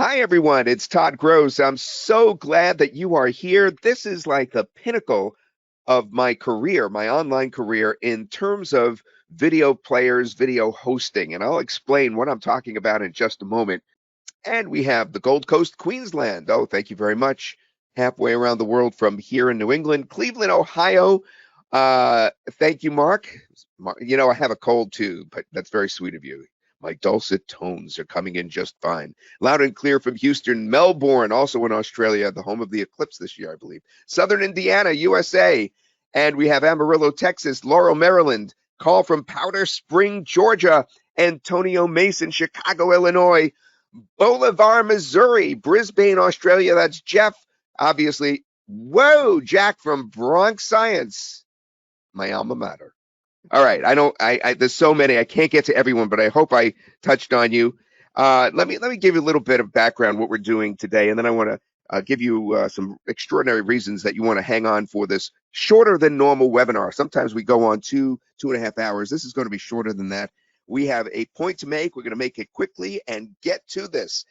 Hi, everyone. It's Todd Gross. I'm so glad that you are here. This is like the pinnacle of my career, my online career, in terms of video players, video hosting. And I'll explain what I'm talking about in just a moment. And we have the Gold Coast, Queensland. Oh, thank you very much. Halfway around the world from here in New England, Cleveland, Ohio. Thank you, Mark. I have a cold too, but that's very sweet of you. My dulcet tones are coming in just fine. Loud and clear from Houston, Melbourne, also in Australia, the home of the eclipse this year, I believe. Southern Indiana, USA. And we have Amarillo, Texas, Laurel, Maryland. Call from Powder Spring, Georgia. Antonio Mason, Chicago, Illinois. Bolivar, Missouri, Brisbane, Australia. That's Jeff, obviously. Whoa, Jack from Bronx Science, my alma mater. All right, I don't. There's so many. I can't get to everyone, but I hope I touched on you. Let me give you a little bit of background what we're doing today, and then I want to give you some extraordinary reasons that you want to hang on for this shorter than normal webinar. Sometimes we go on 2.5 hours. This is going to be shorter than that. We have a point to make. We're going to make it quickly and get to this.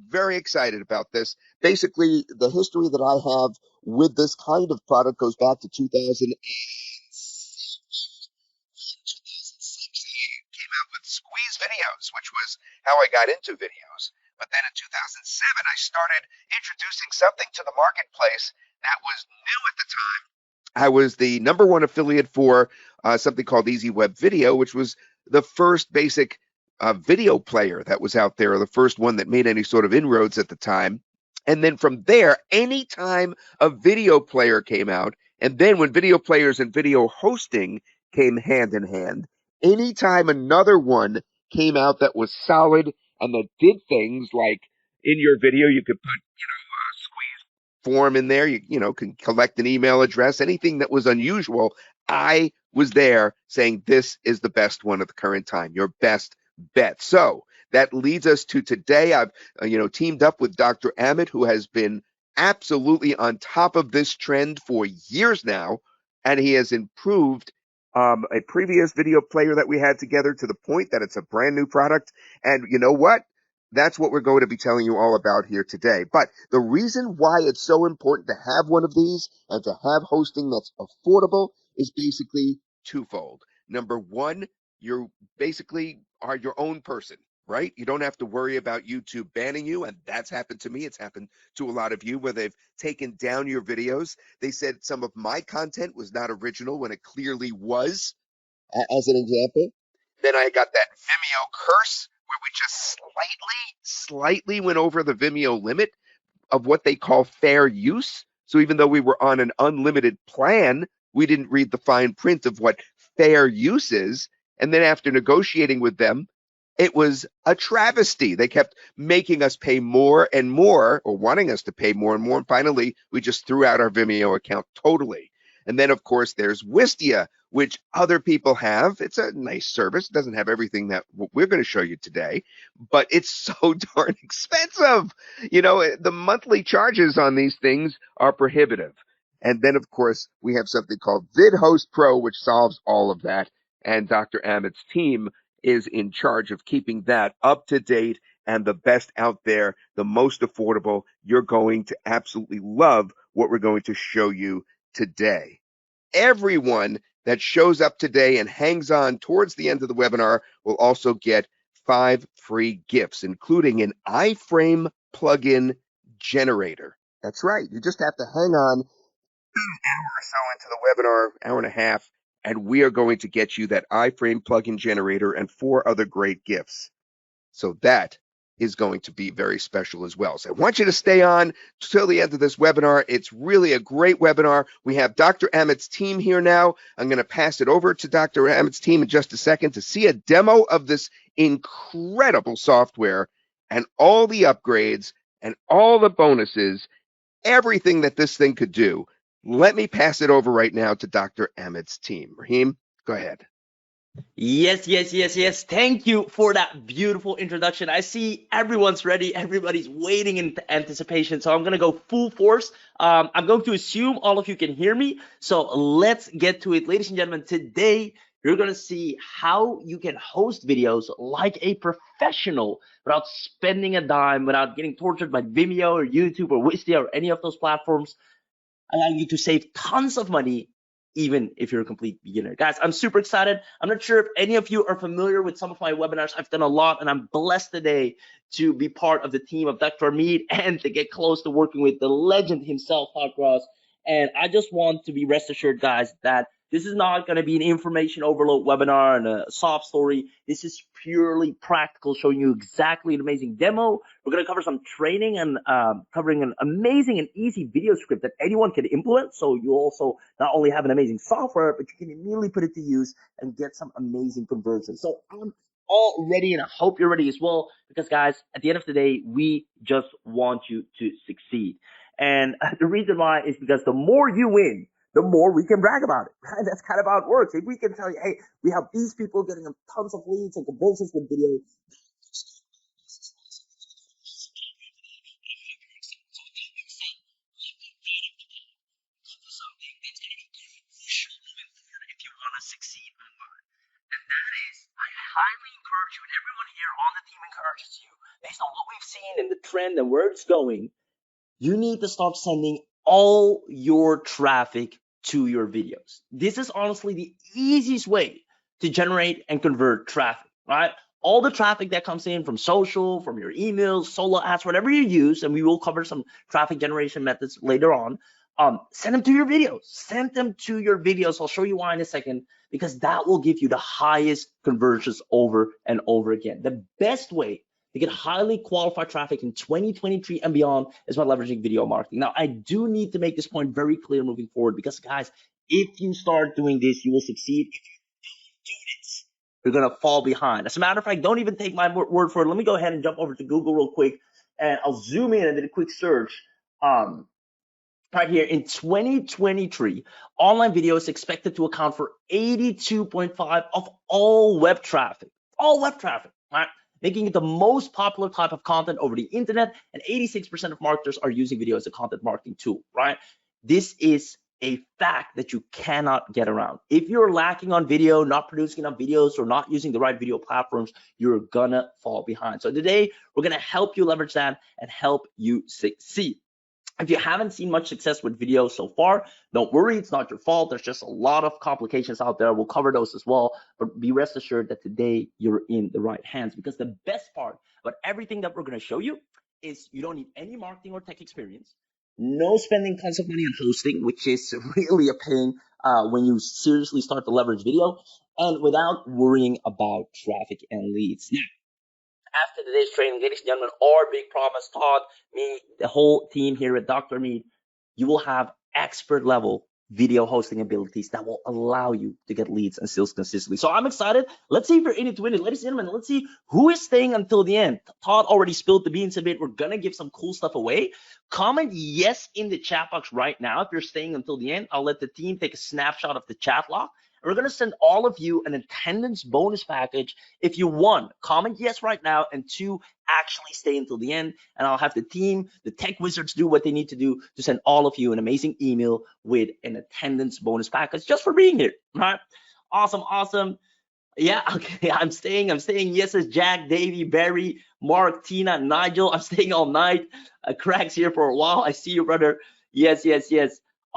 Very excited about this. Basically, the history that I have with this kind of product goes back to 2006. I came out with Squeeze Videos, which was how I got into videos. But then in 2007, I started introducing something to the marketplace that was new at the time. I was the #1 affiliate for something called Easy Web Video, which was the first basic video player that was out there, the first one that made any sort of inroads at the time. And then from there, anytime a video player came out, and then when video players and video hosting came hand in hand, anytime another one came out that was solid and that did things like in your video, you could put, a squeeze form in there, you can collect an email address, anything that was unusual. I was there saying this is the best one at the current time, your best bet. So that leads us to today. I've teamed up with Dr. Amit, who has been absolutely on top of this trend for years now, and he has improved a previous video player that we had together to the point that it's a brand new product. And you know what? That's what we're going to be telling you all about here today. But the reason why it's so important to have one of these and to have hosting that's affordable is basically twofold. Number one, you basically are your own person, right? You don't have to worry about YouTube banning you, and that's happened to me. It's happened to a lot of you where they've taken down your videos. They said some of my content was not original when it clearly was, as an example. Then I got that Vimeo curse where we just slightly went over the Vimeo limit of what they call fair use. So even though we were on an unlimited plan, we didn't read the fine print of what fair use is. And then after negotiating with them, it was a travesty. They kept making us pay more and more, or wanting us to pay more and more. And finally, we just threw out our Vimeo account totally. And then, of course, there's Wistia, which other people have. It's a nice service. It doesn't have everything that we're going to show you today, but it's so darn expensive. The monthly charges on these things are prohibitive. And then, of course, we have something called VidHostPro, which solves all of that. And Dr. Amit's team is in charge of keeping that up to date and the best out there, the most affordable. You're going to absolutely love what we're going to show you today. Everyone that shows up today and hangs on towards the end of the webinar will also get 5 free gifts, including an iframe plugin generator. That's right. You just have to hang on an hour or so into the webinar, hour and a half, and we are going to get you that iframe plugin generator and 4 other great gifts. So that is going to be very special as well. So I want you to stay on till the end of this webinar. It's really a great webinar. We have Dr. Amit's team here now. I'm going to pass it over to Dr. Amit's team in just a second to see a demo of this incredible software and all the upgrades and all the bonuses, everything that this thing could do. Let me pass it over right now to Dr. Amit's team. Raheem, go ahead. Yes. Thank you for that beautiful introduction. I see everyone's ready. Everybody's waiting in anticipation. So I'm going to go full force. I'm going to assume all of you can hear me. So let's get to it. Ladies and gentlemen, today You're going to see how you can host videos like a professional without spending a dime, without getting tortured by Vimeo or YouTube or Wistia or any of those platforms, allowing you to save tons of money even if you're a complete beginner. Guys, I'm super excited. I'm not sure if any of you are familiar with some of my webinars. I've done a lot, and I'm blessed today to be part of the team of Dr. Mead and to get close to working with the legend himself, Todd Cross. And I just want to be rest assured, guys, that this is not going to be an information overload webinar and a soft story. This is purely practical, showing you exactly an amazing demo. We're going to cover some training and covering an amazing and easy video script that anyone can implement. So you also not only have an amazing software, but you can immediately put it to use and get some amazing conversions. So I'm all ready, and I hope you're ready as well, because guys, at the end of the day, we just want you to succeed. And the reason why is because the more you win, the more we can brag about it, right? That's kind of how it works. If we can tell you, hey, we have these people getting tons of leads and conversions with video. If you want to succeed online. And that is, I highly encourage you, and everyone here on the team encourages you, based on what we've seen and the trend and where it's going, you need to start sending all your traffic to your videos. This is honestly the easiest way to generate and convert traffic, right? All the traffic that comes in from social, from your emails, solo ads, whatever you use, and we will cover some traffic generation methods later on. Send them to your videos. Send them to your videos. I'll show you why in a second, because that will give you the highest conversions over and over again. The best way to get highly qualified traffic in 2023 and beyond is by leveraging video marketing. Now, I do need to make this point very clear moving forward, because guys, if you start doing this, you will succeed. If you don't do this, you're gonna fall behind. As a matter of fact, don't even take my word for it. Let me go ahead and jump over to Google real quick, and I'll zoom in and do a quick search. Right here in 2023, online video is expected to account for 82.5 of all web traffic, right? Making it the most popular type of content over the internet, and 86% of marketers are using video as a content marketing tool, right? This is a fact that you cannot get around. If you're lacking on video, not producing enough videos, or not using the right video platforms, you're gonna fall behind. So today, we're gonna help you leverage that and help you succeed. If you haven't seen much success with video so far, don't worry, it's not your fault. There's just a lot of complications out there. We'll cover those as well, but be rest assured that today you're in the right hands, because the best part about everything that we're going to show you is you don't need any marketing or tech experience, no spending tons of money on hosting, which is really a pain when you seriously start to leverage video, and without worrying about traffic and leads. Now, after today's training, ladies and gentlemen, our big promise, Todd, me, the whole team here at Dr. Mead, you will have expert level video hosting abilities that will allow you to get leads and sales consistently. So I'm excited. Let's see if you're in it to win it. Ladies and gentlemen, let's see who is staying until the end. Todd already spilled the beans a bit. We're going to give some cool stuff away. Comment yes in the chat box right now if you're staying until the end. I'll let the team take a snapshot of the chat log. We're going to send all of you an attendance bonus package if you, one, comment yes right now, and two, actually stay until the end. And I'll have the team, the tech wizards, do what they need to do to send all of you an amazing email with an attendance bonus package just for being here, right? Awesome, awesome. Yeah, okay, I'm staying. Yes, it's Jack, Davey, Barry, Mark, Tina, Nigel. I'm staying all night. Craig's here for a while. I see you, brother. Yes.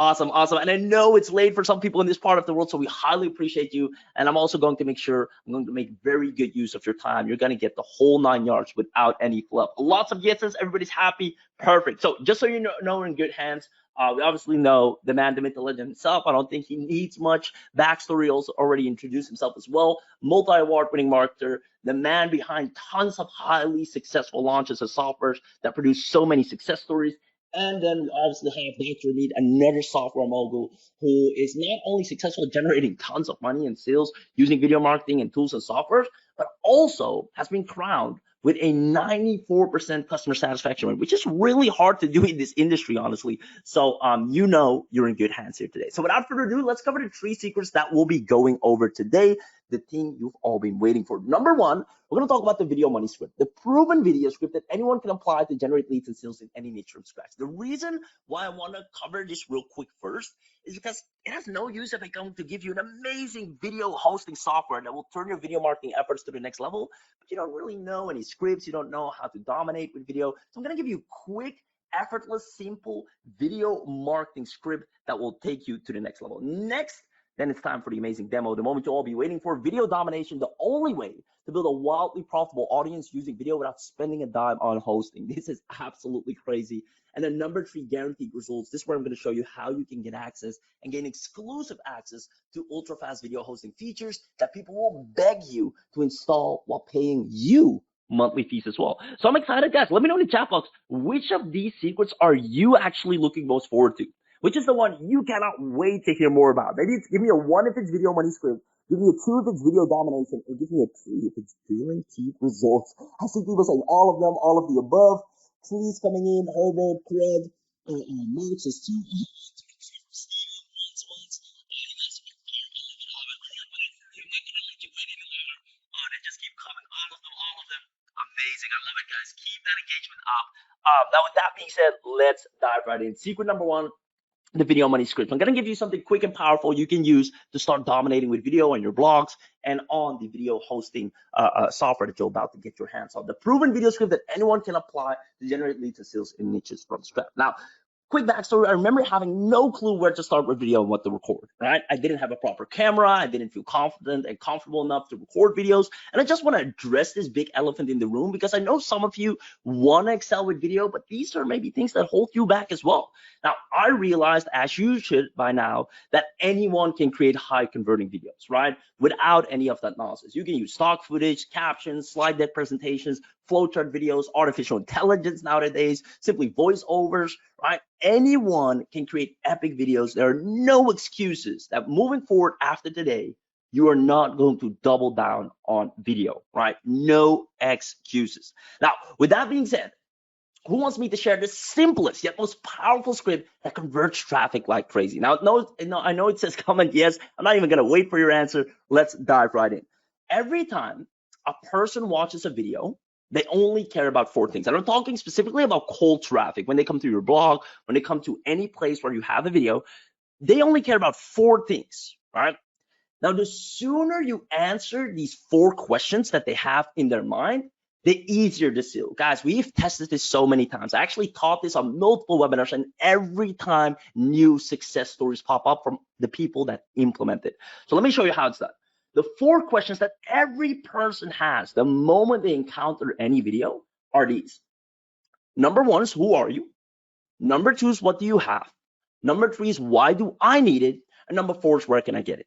Awesome. And I know it's late for some people in this part of the world, so we highly appreciate you. And I'm also going to make sure I'm going to make very good use of your time. You're going to get the whole 9 yards without any fluff. Lots of yeses. Everybody's happy. Perfect. So just so you know, we're in good hands. We obviously know the man, the myth, the legend himself. I don't think he needs much backstory. Also already introduced himself as well. Multi-award winning marketer, the man behind tons of highly successful launches of softwares that produce so many success stories. And then we obviously have Dr. Mead, another software mogul who is not only successful at generating tons of money and sales using video marketing and tools and software, but also has been crowned with a 94% customer satisfaction rate, which is really hard to do in this industry, honestly. So you know you're in good hands here today. So without further ado, let's cover the 3 secrets that we'll be going over today the thing you've all been waiting for. Number one, we're going to talk about the video money script, the proven video script that anyone can apply to generate leads and sales in any niche from scratch. The reason why I want to cover this real quick first is because it has no use if I come to give you an amazing video hosting software that will turn your video marketing efforts to the next level, but you don't really know any scripts, you don't know how to dominate with video. So I'm going to give you a quick, effortless, simple video marketing script that will take you to the next level. Next, then it's time for the amazing demo, the moment you'll all be waiting for. Video domination, the only way to build a wildly profitable audience using video without spending a dime on hosting. This is absolutely crazy. And then number 3, guaranteed results. This is where I'm going to show you how you can get access and gain exclusive access to ultra fast video hosting features that people will beg you to install while paying you monthly fees as well. So I'm excited, guys. Let me know in the chat box, which of these secrets are you actually looking most forward to? Which is the one you cannot wait to hear more about? Maybe it's give me a 1 if it's video money script, give me a 2 if it's video domination, and give me a 3 if it's guaranteed results. I see people saying all of them, all of the above. Please coming in, Herbert, Craig, Marks is 2. Just keep coming, all of them. Amazing, I love it, guys. Keep that engagement up. Now, with that being said, let's dive right in. Secret number 1, the video money script. I'm going to give you something quick and powerful you can use to start dominating with video on your blogs and on the video hosting software that you're about to get your hands on. The proven video script that anyone can apply to generate leads and sales in niches from scratch. Now, quick backstory, I remember having no clue where to start with video and what to record, right? I didn't have a proper camera. I didn't feel confident and comfortable enough to record videos. And I just want to address this big elephant in the room because I know some of you want to excel with video, but these are maybe things that hold you back as well. Now, I realized, as you should by now, that anyone can create high converting videos, right? Without any of that nonsense. You can use stock footage, captions, slide deck presentations, flowchart videos, artificial intelligence nowadays, simply voiceovers, right? Anyone can create epic videos. There are no excuses that moving forward after today, you are not going to double down on video, right? No excuses. Now, with that being said, who wants me to share the simplest yet most powerful script that converts traffic like crazy? Now, I know it says comment yes. I'm not even going to wait for your answer. Let's dive right in. Every time a person watches a video, they only care about 4 things. And I'm talking specifically about cold traffic. When they come to your blog, when they come to any place where you have a video, they only care about 4 things, right? Now, the sooner you answer these 4 questions that they have in their mind, the easier the sale. Guys, we've tested this so many times. I actually taught this on multiple webinars, and every time new success stories pop up from the people that implement it. So let me show you how it's done. The 4 questions that every person has the moment they encounter any video are these. Number 1 is, who are you? Number 2 is, what do you have? Number 3 is, why do I need it? And number 4 is, where can I get it?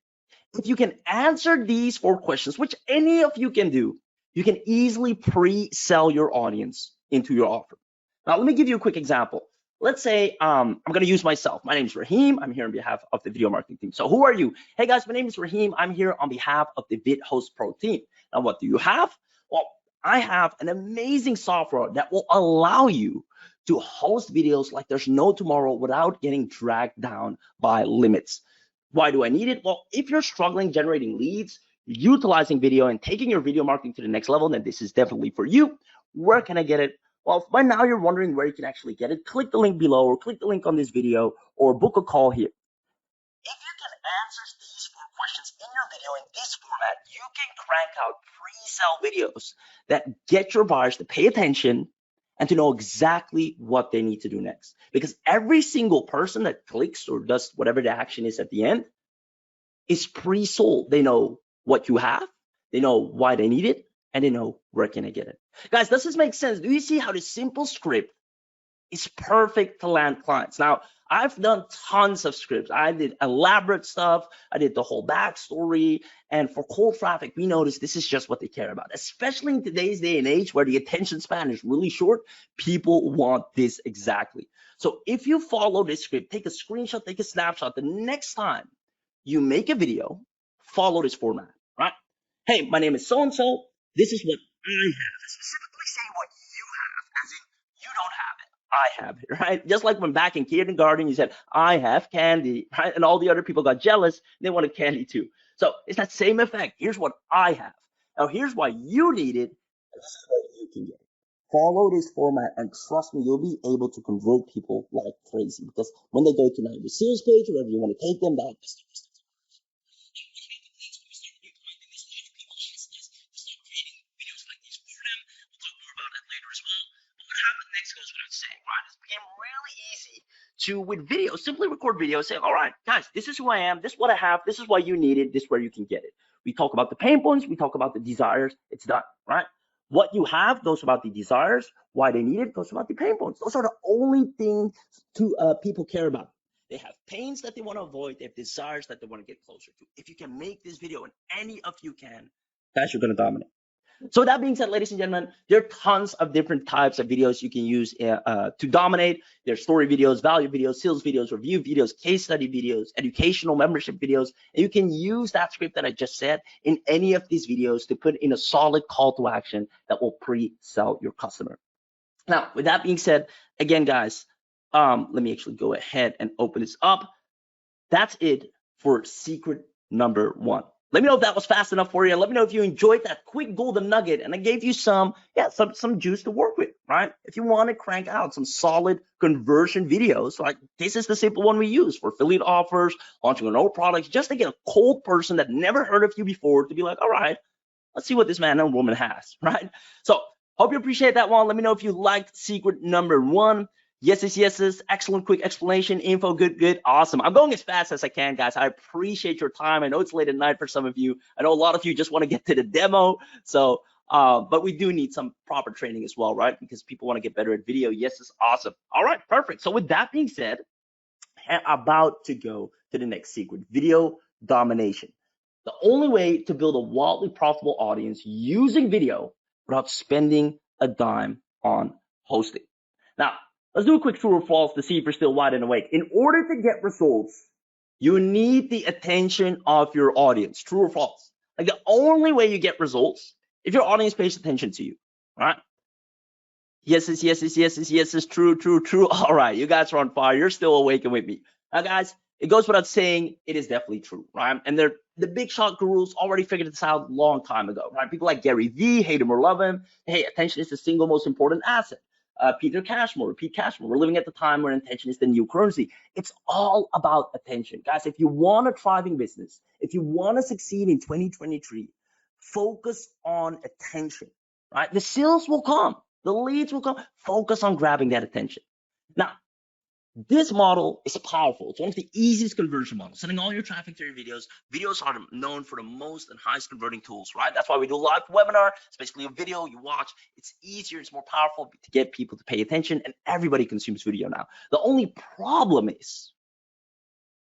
If you can answer these 4 questions, which any of you can do, you can easily pre-sell your audience into your offer. Now, let me give you a quick example. Let's say I'm going to use myself. My name is Raheem. I'm here on behalf of the video marketing team. So who are you? Hey, guys, my name is Raheem. I'm here on behalf of the VidHostPro team. Now, what do you have? Well, I have an amazing software that will allow you to host videos like there's no tomorrow without getting dragged down by limits. Why do I need it? Well, if you're struggling generating leads, utilizing video and taking your video marketing to the next level, then this is definitely for you. Where can I get it? Well, if by now you're wondering where you can actually get it, click the link below or click the link on this video or book a call here. If you can answer these 4 questions in your video in this format, you can crank out pre-sale videos that get your buyers to pay attention and to know exactly what they need to do next. Because every single person that clicks or does whatever the action is at the end is pre-sold. They know what you have, they know why they need it, and they know where can I get it. Guys, does this make sense? Do you see how this simple script is perfect to land clients? Now, I've done tons of scripts. I did elaborate stuff. I did the whole backstory. And for cold traffic, we noticed this is just what they care about, especially in today's day and age where the attention span is really short. People want this exactly. So if you follow this script, take a screenshot, take a snapshot, the next time you make a video, follow this format, right? Hey, my name is so-and-so. This is what I have. Specifically say what you have, as in you don't have it. I have it, right? Just like when back in kindergarten, you said, I have candy, right? And all the other people got jealous. They wanted candy too. So it's that same effect. Here's what I have. Now here's why you need it. This is where you can get it. Follow this format and trust me, you'll be able to convert people like crazy because when they go to now your sales page, wherever you want to take them, that next goes without saying, right? It's became really easy to, with video, simply record video, say, all right, guys, this is who I am, this is what I have, this is why you need it, this is where you can get it. We talk about the pain points, we talk about the desires, it's done, right? What you have, those about the desires, why they need it, those about the pain points. Those are the only things to people care about. They have pains that they want to avoid, they have desires that they want to get closer to. If you can make this video, and any of you can, guys, you're gonna dominate. So that being said, ladies and gentlemen, there are tons of different types of videos you can use to dominate. There's story videos, value videos, sales videos, review videos, case study videos, educational membership videos. And you can use that script that I just said in any of these videos to put in a solid call to action that will pre-sell your customer. Now, with that being said, again, guys, let me actually go ahead and open this up. That's it for secret number 1. Let me know if that was fast enough for you. Let me know if you enjoyed that quick golden nugget and I gave you some juice to work with, right? If you want to crank out some solid conversion videos, like this is the simple one we use for affiliate offers, launching our own products, just to get a cold person that never heard of you before to be like, all right, let's see what this man and woman has, right? So hope you appreciate that one. Let me know if you liked secret number 1. Yes. Excellent, quick explanation, info, good, awesome. I'm going as fast as I can, guys. I appreciate your time. I know it's late at night for some of you. I know a lot of you just want to get to the demo. So, but we do need some proper training as well, right? Because people want to get better at video. Yes, it's awesome. All right, perfect. So with that being said, I'm about to go to the next secret, video domination. The only way to build a wildly profitable audience using video without spending a dime on hosting. Now, let's do a quick true or false to see if you're still wide and awake. In order to get results, you need the attention of your audience. True or false? Like the only way you get results if your audience pays attention to you, right? Yes. True. All right, you guys are on fire. You're still awake and with me. Now, guys, it goes without saying, it is definitely true, right? And the big shot gurus already figured this out a long time ago, right? People like Gary Vee, hate him or love him. Hey, attention is the single most important asset. Pete Cashmore, we're living at the time where attention is the new currency. It's all about attention. Guys, if you want a thriving business, if you want to succeed in 2023, focus on attention, right? The sales will come. The leads will come. Focus on grabbing that attention. Now, this model is powerful. It's one of the easiest conversion models. Sending all your traffic to your videos. Videos are known for the most and highest converting tools, right? That's why we do a live webinar. It's basically a video you watch. It's easier. It's more powerful to get people to pay attention, and everybody consumes video now. The only problem is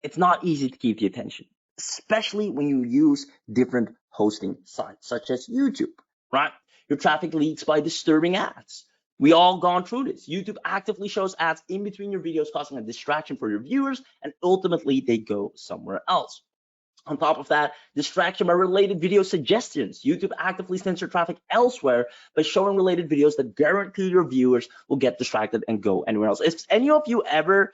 it's not easy to keep the attention, especially when you use different hosting sites such as YouTube, right? Your traffic leaks by disturbing ads. We all gone through this. YouTube actively shows ads in between your videos, causing a distraction for your viewers, and ultimately they go somewhere else. On top of that, distraction by related video suggestions. YouTube actively sends your traffic elsewhere by showing related videos that guarantee your viewers will get distracted and go anywhere else. If any of you ever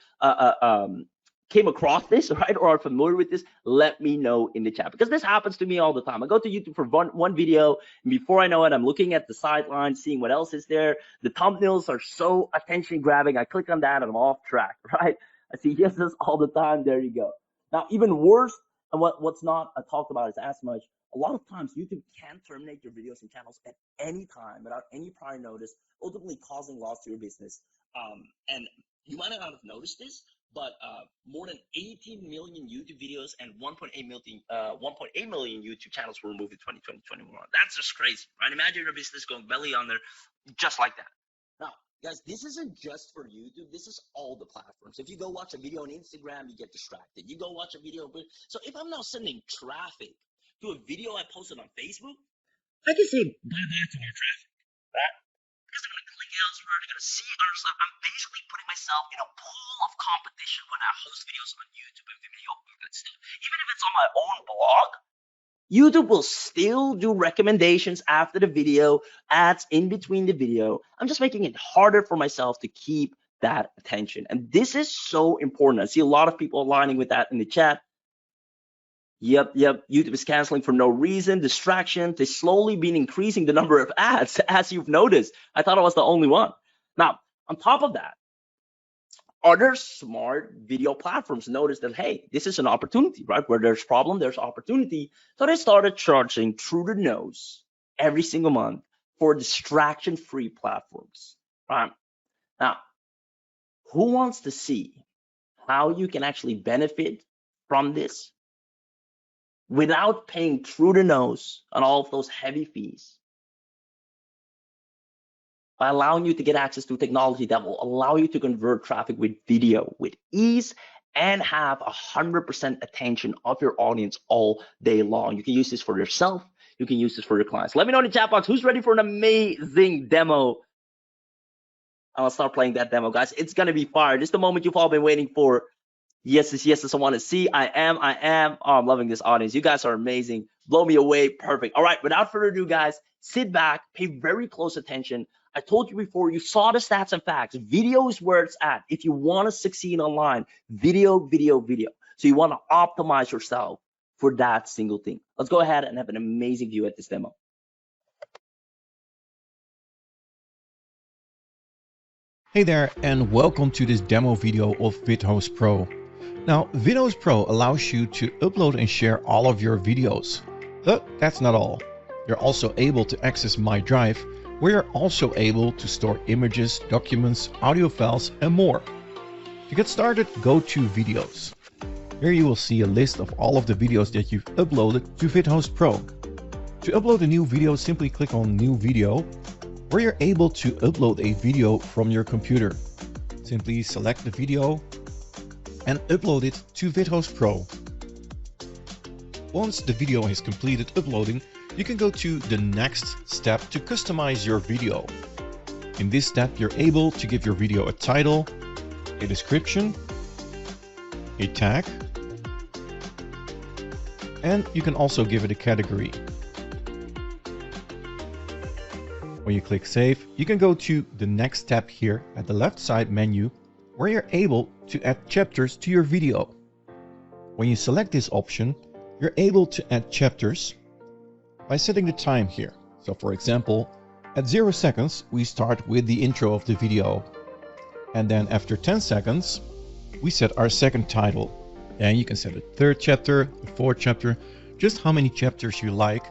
came across this, right, or are familiar with this, let me know in the chat, because this happens to me all the time. I go to YouTube for one video, and before I know it, I'm looking at the sideline, seeing what else is there. The thumbnails are so attention grabbing. I click on that and I'm off track, right? I see yeses all the time. There you go. Now, even worse, and what's not talked about is as much. A lot of times, YouTube can terminate your videos and channels at any time without any prior notice, ultimately causing loss to your business. And you might not have noticed this, but more than 18 million YouTube videos and 1.8 million YouTube channels were removed in 2020, 2021. That's just crazy, right? Imagine your business going belly under just like that. Now, guys, this isn't just for YouTube. This is all the platforms. If you go watch a video on Instagram, you get distracted. You go watch a video. So if I'm now sending traffic to a video I posted on Facebook, I can say bye-bye to my traffic, right? Because they're going to click elsewhere. They're going to see other stuff. I'm basically putting myself in a pool of competition when I host videos on YouTube and Vimeo and stuff. Even if it's on my own blog, YouTube will still do recommendations after the video, ads in between the video. I'm just making it harder for myself to keep that attention. And this is so important. I see a lot of people aligning with that in the chat. Yep. YouTube is canceling for no reason, distraction. They've slowly been increasing the number of ads, as you've noticed. I thought I was the only one. Now, on top of that, other smart video platforms noticed that, hey, this is an opportunity, right? Where there's problem, there's opportunity. So they started charging through the nose every single month for distraction-free platforms, right? Now, who wants to see how you can actually benefit from this without paying through the nose on all of those heavy fees, by allowing you to get access to technology that will allow you to convert traffic with video with ease and have 100% attention of your audience all day long? You can use this for yourself. You can use this for your clients. Let me know in the chat box who's ready for an amazing demo. I'll start playing that demo, guys. It's going to be fire. This is the moment you've all been waiting for. Yes, I want to see. I am. Oh, I'm loving this audience. You guys are amazing. Blow me away. Perfect. All right, without further ado, guys, sit back, pay very close attention. I told you before, you saw the stats and facts. Video is where it's at. If you want to succeed online, video. So you want to optimize yourself for that single thing. Let's go ahead and have an amazing view at this demo. Hey there, and welcome to this demo video of VidHostPro. Now, VidHostPro allows you to upload and share all of your videos. But that's not all. You're also able to access My Drive, where you're also able to store images, documents, audio files, and more. To get started, go to Videos. Here you will see a list of all of the videos that you've uploaded to VidHostPro. To upload a new video, simply click on New Video, where you're able to upload a video from your computer. Simply select the video and upload it to VidHostPro. Once the video is completed uploading, you can go to the next step to customize your video. In this step, you're able to give your video a title, a description, a tag, and you can also give it a category. When you click Save, you can go to the next tab here at the left side menu, where you're able to add chapters to your video. When you select this option, you're able to add chapters by setting the time here. So for example, at 0 seconds, we start with the intro of the video. And then after 10 seconds, we set our second title. And you can set a third chapter, a fourth chapter, just how many chapters you like.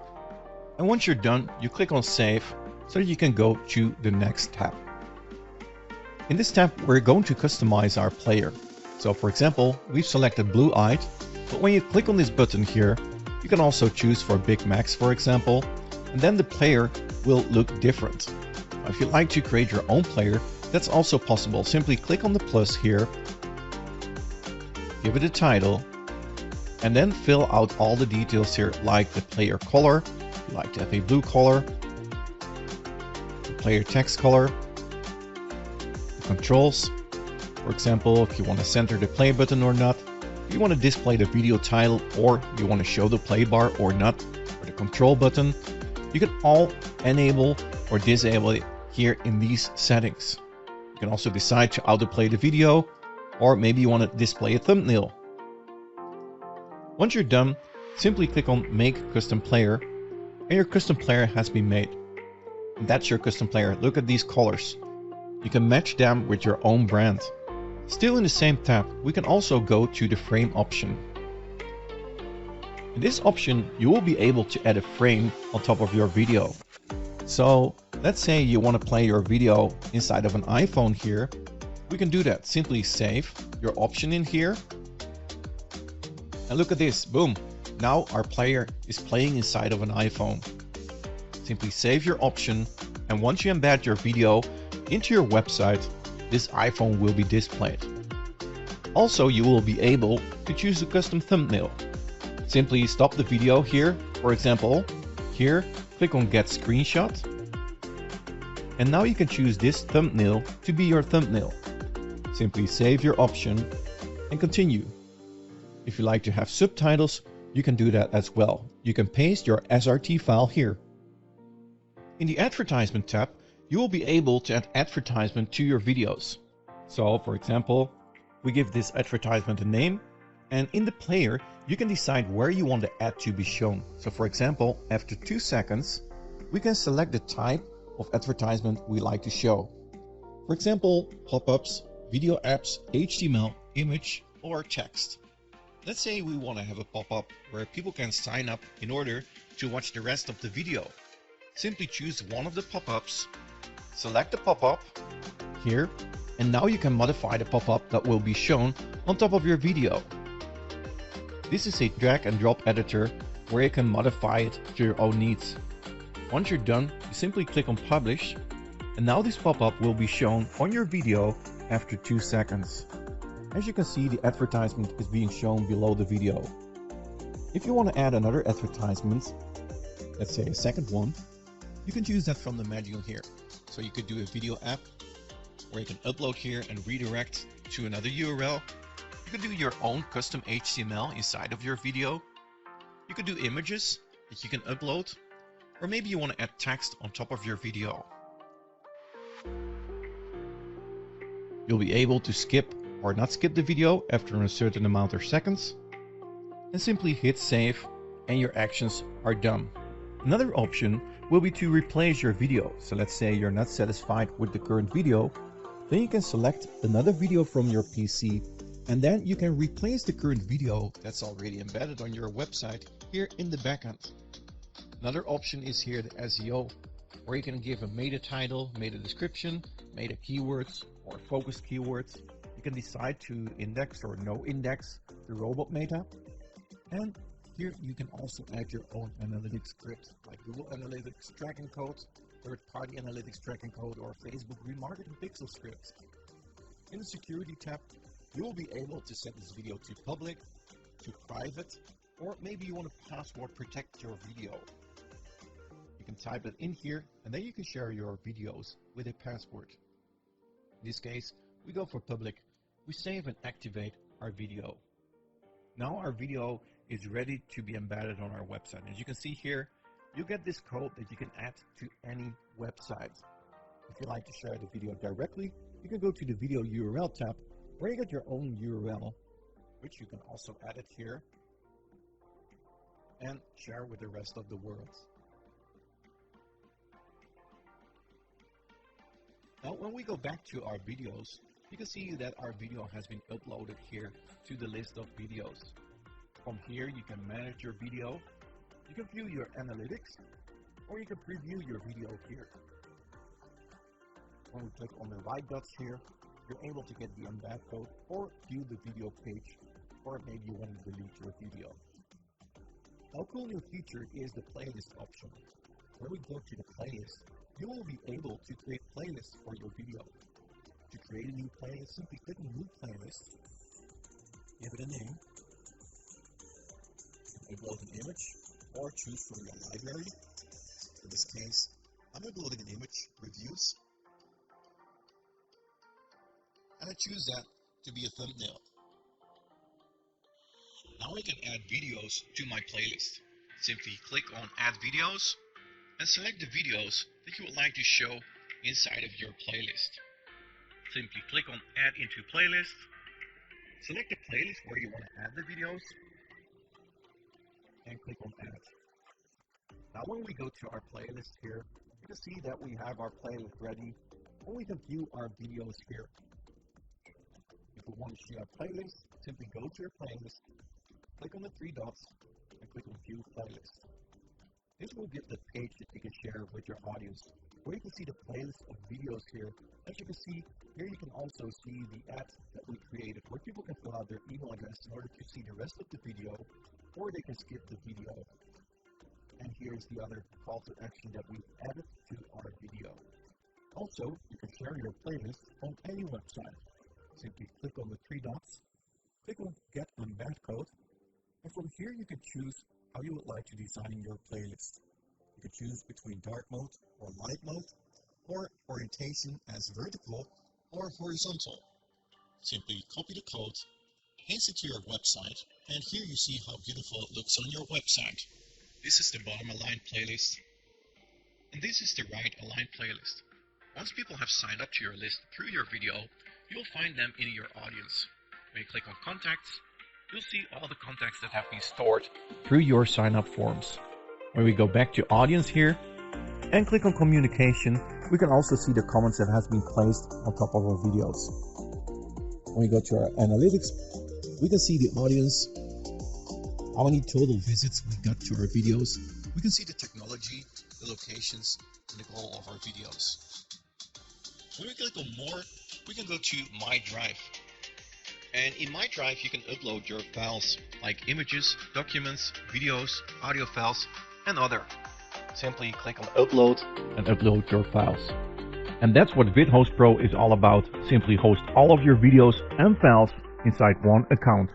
And once you're done, you click on Save so that you can go to the next tab. In this tab, we're going to customize our player. So for example, we've selected blue-eyed, but when you click on this button here, you can also choose for Big Max, for example, and then the player will look different. Now, if you'd like to create your own player, that's also possible. Simply click on the plus here, give it a title, and then fill out all the details here, like the player color. If you like to have a blue color, the player text color, controls. For example, if you want to center the play button or not, if you want to display the video title, or you want to show the play bar or not, or the control button, you can all enable or disable it here in these settings. You can also decide to autoplay the video, or maybe you want to display a thumbnail. Once you're done, simply click on Make Custom Player, and your custom player has been made. And that's your custom player. Look at these colors. You can match them with your own brand. Still in the same tab, we can also go to the frame option. In this option, you will be able to add a frame on top of your video. So let's say you want to play your video inside of an iPhone here. We can do that. Simply save your option in here. And look at this, boom. Now our player is playing inside of an iPhone. Simply save your option, and once you embed your video into your website, this iPhone will be displayed. Also, you will be able to choose a custom thumbnail. Simply stop the video here. For example, here, click on Get Screenshot. And now you can choose this thumbnail to be your thumbnail. Simply save your option and continue. If you like to have subtitles, you can do that as well. You can paste your SRT file here. In the Advertisement tab, you will be able to add advertisement to your videos. So, for example, we give this advertisement a name, And in the player, you can decide where you want the ad to be shown. So for example, after 2 seconds, we can select the type of advertisement we like to show. For example, pop-ups, video apps, HTML, image, or text. Let's say we want to have a pop-up where people can sign up in order to watch the rest of the video. Simply choose one of the pop-ups, select the pop-up here, and now you can modify the pop-up that will be shown on top of your video. This is a drag and drop editor where you can modify it to your own needs. Once you're done, you simply click on publish, and now this pop-up will be shown on your video after 2 seconds. As you can see, the advertisement is being shown below the video. If you want to add another advertisement, let's say a second one, you can choose that from the menu here. So you could do a video app where you can upload here and redirect to another URL. You could do your own custom HTML inside of your video. You could do images that you can upload, or maybe you want to add text on top of your video. You'll be able to skip or not skip the video after a certain amount of seconds, and simply hit save and your actions are done. Another option will be to replace your video. So let's say you're not satisfied with the current video, then you can select another video from your PC, and then you can replace the current video that's already embedded on your website here in the backend. Another option is here the SEO, where you can give a meta title, meta description, meta keywords, or focused keywords. You can decide to index or no index the robot meta. And here you can also add your own analytics script, like Google Analytics tracking code, third-party analytics tracking code, or Facebook remarketing pixel script. In the security tab, you will be able to set this video to public, to private, or maybe you want to password protect your video. You can type it in here, and then you can share your videos with a password. In this case, we go for public. We save and activate our video. Now our video is ready to be embedded on our website. As you can see here, you get this code that you can add to any website. If you like to share the video directly, you can go to the video URL tab, where you get your own URL, which you can also edit here and share with the rest of the world. Now when we go back to our videos, you can see that our video has been uploaded here to the list of videos. From here you can manage your video, you can view your analytics, or you can preview your video here. When we click on the right dots here, you're able to get the embed code or view the video page, or maybe you want to delete your video. A cool new feature is the playlist option. When we go to the playlist, you will be able to create playlists for your video. To create a new playlist, simply click on New Playlist, give it a name, upload an image, or choose from your library. In this case, I'm uploading an image, reviews, and I choose that to be a thumbnail. Now I can add videos to my playlist. Simply click on Add Videos and select the videos that you would like to show inside of your playlist. Simply click on Add into Playlist, select the playlist where you want to add the videos, and click on Add. Now when we go to our playlist here, you can see that we have our playlist ready, and we can view our videos here. If we want to see our playlist, simply go to your playlist, click on the 3 dots, and click on View Playlist. This will get the page that you can share with your audience, where you can see the playlist of videos here. As you can see, here you can also see the ads that we created, where people can fill out their email address in order to see the rest of the video, or they can skip the video. And here's the other call to action that we've added to our video. Also, you can share your playlist on any website. Simply click on the 3 dots, click on Get Embed Code, and from here you can choose how you would like to design your playlist. You can choose between dark mode or light mode, or orientation as vertical or horizontal. Simply copy the code, paste it to your website, and here you see how beautiful it looks on your website. This is the bottom aligned playlist, and this is the right aligned playlist. Once people have signed up to your list through your video, you'll find them in your audience. When you click on Contacts, you'll see all the contacts that have been stored through your sign-up forms. When we go back to audience here and click on communication, we can also see the comments that has been placed on top of our videos. When we go to our analytics, we can see the audience, how many total visits we got to our videos. We can see the technology, the locations, and the goal of our videos. When we click on more, we can go to My Drive. And in My Drive, you can upload your files like images, documents, videos, audio files, and other. Simply click on Upload and upload your files. And that's what VidHostPro is all about. Simply host all of your videos and files inside one account.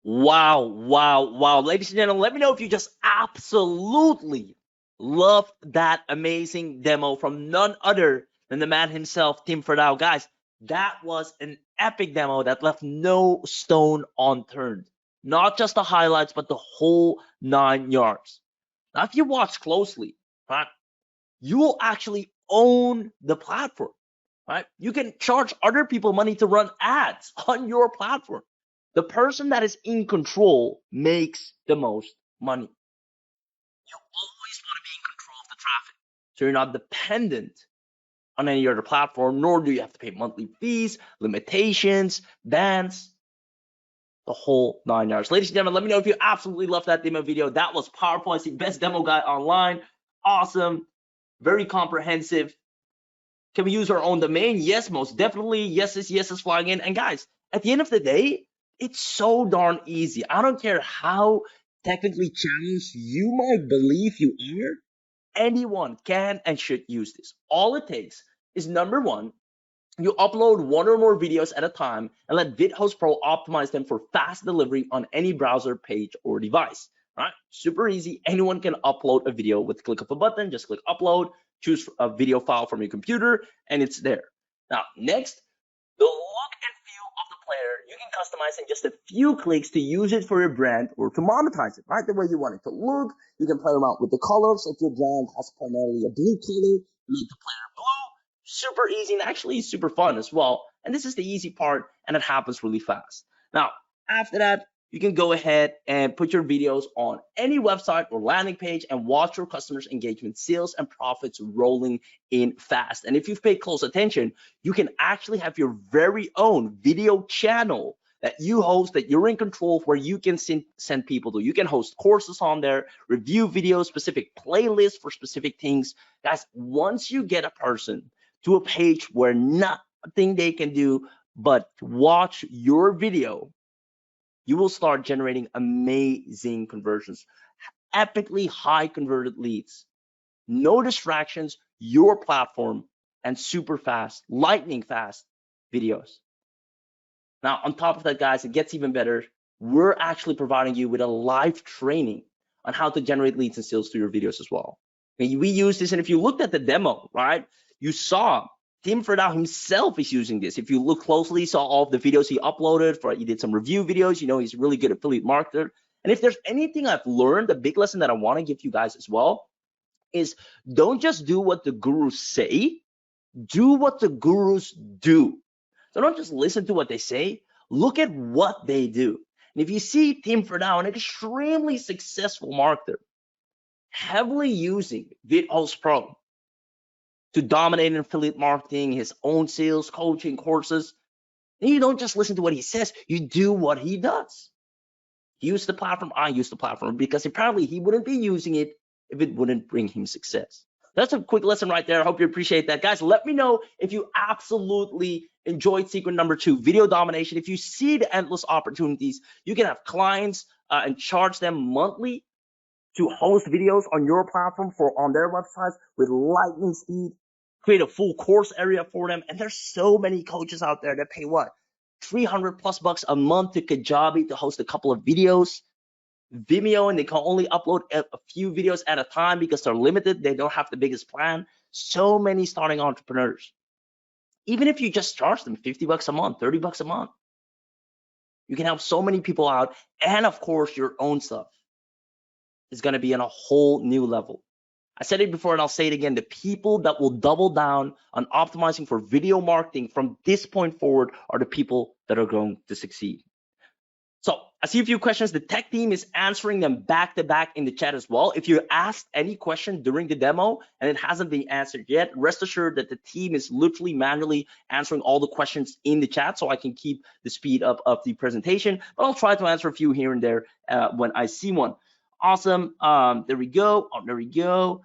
Wow, wow, wow. Ladies and gentlemen, let me know if you just absolutely loved that amazing demo from none other than the man himself, Tim Ferdau. Guys, that was an epic demo that left no stone unturned. Not just the highlights, but the whole 9 yards. Now, if you watch closely, right, you will actually own the platform, right? You can charge other people money to run ads on your platform. The person that is in control makes the most money. You always want to be in control of the traffic, so you're not dependent on any other platform, nor do you have to pay monthly fees, limitations, bans, the whole 9 yards. Ladies and gentlemen, let me know if you absolutely loved that demo video. That was powerful. I see best demo guy online. Awesome. Very comprehensive. Can we use our own domain? Yes, most definitely. Yes is flying in. And guys, at the end of the day, it's so darn easy. I don't care how technically challenged you might believe you are. Anyone can and should use this. All it takes is, number one, you upload 1 or more videos at a time and let VidHostPro optimize them for fast delivery on any browser, page, or device. Right? Super easy. Anyone can upload a video with the click of a button. Just click upload, choose a video file from your computer, and it's there. Now, next, the look and feel of the player, you can customize in just a few clicks to use it for your brand or to monetize it, right? The way you want it to look. You can play around with the colors. If your brand has primarily a blue color, make the player blue. Super easy and actually super fun as well. And this is the easy part, and it happens really fast. Now, after that, you can go ahead and put your videos on any website or landing page and watch your customers' engagement, sales, and profits rolling in fast. And if you've paid close attention, you can actually have your very own video channel that you host, that you're in control of, where you can send people to. You can host courses on there, review videos, specific playlists for specific things. Guys, once you get a person to a page where nothing they can do but watch your video, you will start generating amazing conversions, epically high converted leads, no distractions, your platform, and super fast, lightning fast videos. Now, on top of that, guys, it gets even better. We're actually providing you with a live training on how to generate leads and sales through your videos as well. We use this, and if you looked at the demo, right, you saw Tim Ferdau himself is using this. If you look closely, you saw all of the videos he uploaded. He did some review videos. You know, he's a really good affiliate marketer. And if there's anything I've learned, a big lesson that I want to give you guys as well is, don't just do what the gurus say, do what the gurus do. So don't just listen to what they say, look at what they do. And if you see Tim Ferdau, an extremely successful marketer, heavily using VidHostPro to dominate in affiliate marketing, his own sales, coaching, courses, and you don't just listen to what he says, you do what he does. Use the platform, I use the platform, because apparently he wouldn't be using it if it wouldn't bring him success. That's a quick lesson right there. I hope you appreciate that. Guys, let me know if you absolutely enjoyed secret number 2, video domination. If you see the endless opportunities, you can have clients and charge them monthly to host videos on your platform on their websites with lightning speed, create a full course area for them. And there's so many coaches out there that pay what? $300+ a month to Kajabi to host a couple of videos. Vimeo, and they can only upload a few videos at a time because they're limited. They don't have the biggest plan. So many starting entrepreneurs. Even if you just charge them $50 a month, $30 a month, you can help so many people out. And of course, your own stuff is going to be on a whole new level. I said it before and I'll say it again. The people that will double down on optimizing for video marketing from this point forward are the people that are going to succeed. So I see a few questions. The tech team is answering them back to back in the chat as well. If you asked any question during the demo and it hasn't been answered yet, rest assured that the team is literally manually answering all the questions in the chat so I can keep the speed up of the presentation. But I'll try to answer a few here and there when I see one. Awesome. There we go. Oh, there we go.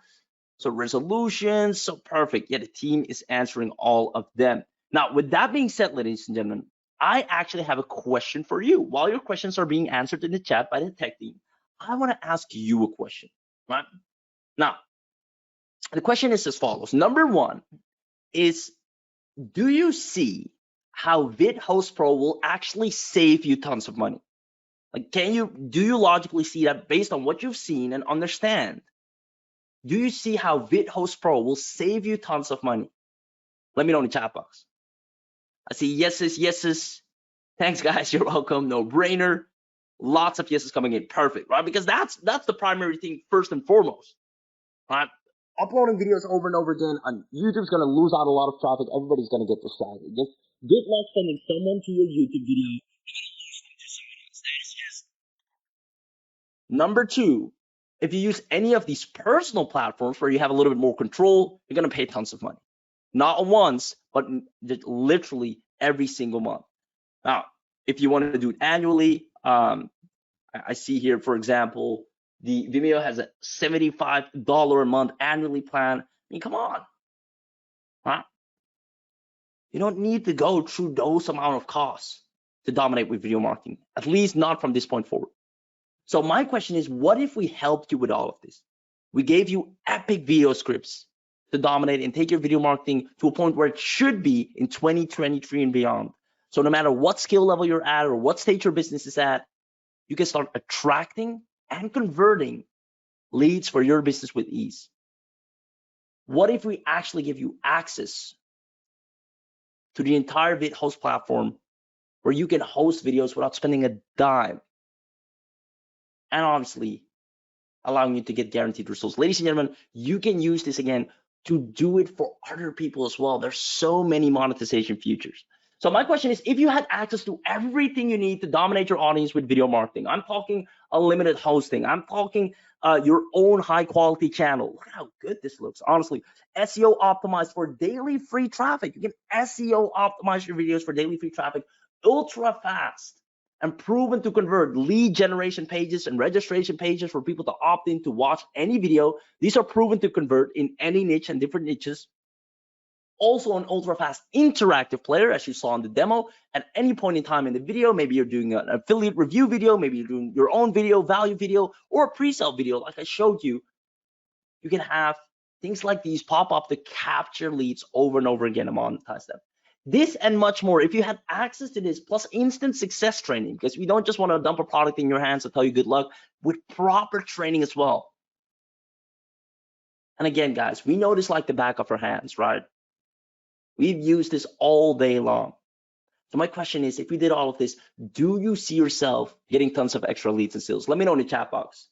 So resolutions. So perfect. Yeah, the team is answering all of them. Now, with that being said, ladies and gentlemen, I actually have a question for you. While your questions are being answered in the chat by the tech team, I want to ask you a question, right? Now, the question is as follows. Number one is, do you see how VidHostPro will actually save you tons of money? Like, do you logically see that based on what you've seen and understand? Do you see how VidHostPro will save you tons of money? Let me know in the chat box. I see yeses, yeses. Thanks, guys. You're welcome. No brainer. Lots of yeses coming in. Perfect, right? Because that's the primary thing first and foremost, right? Uploading videos over and over again on YouTube's going to lose out a lot of traffic. Everybody's going to get distracted. Just good luck sending someone to your YouTube video. Number two, if you use any of these personal platforms where you have a little bit more control, you're going to pay tons of money. Not once, but literally every single month. Now, if you want to do it annually, I see here, for example, the Vimeo has a $75 a month annually plan. I mean, come on, huh? You don't need to go through those amount of costs to dominate with video marketing, at least not from this point forward. So my question is, what if we helped you with all of this? We gave you epic video scripts to dominate and take your video marketing to a point where it should be in 2023 and beyond. So no matter what skill level you're at or what stage your business is at, you can start attracting and converting leads for your business with ease. What if we actually give you access to the entire VidHost platform where you can host videos without spending a dime, and obviously allowing you to get guaranteed results? Ladies and gentlemen, you can use this again to do it for other people as well. There's so many monetization features. So my question is, if you had access to everything you need to dominate your audience with video marketing, I'm talking unlimited hosting, I'm talking your own high quality channel. Look at how good this looks, honestly. SEO optimized for daily free traffic. You can SEO optimize your videos for daily free traffic, ultra fast and proven to convert lead generation pages and registration pages for people to opt in to watch any video. These are proven to convert in any niche and different niches. Also an ultra fast interactive player, as you saw in the demo. At any point in time in the video, maybe you're doing an affiliate review video, maybe you're doing your own video, value video, or a pre-sale video like I showed you. You can have things like these pop up to capture leads over and over again and monetize them. This and much more, if you had access to this, plus instant success training, because we don't just want to dump a product in your hands to tell you good luck, with proper training as well. And again, guys, we know this like the back of our hands, right? We've used this all day long. So my question is, if we did all of this, do you see yourself getting tons of extra leads and sales? Let me know in the chat box.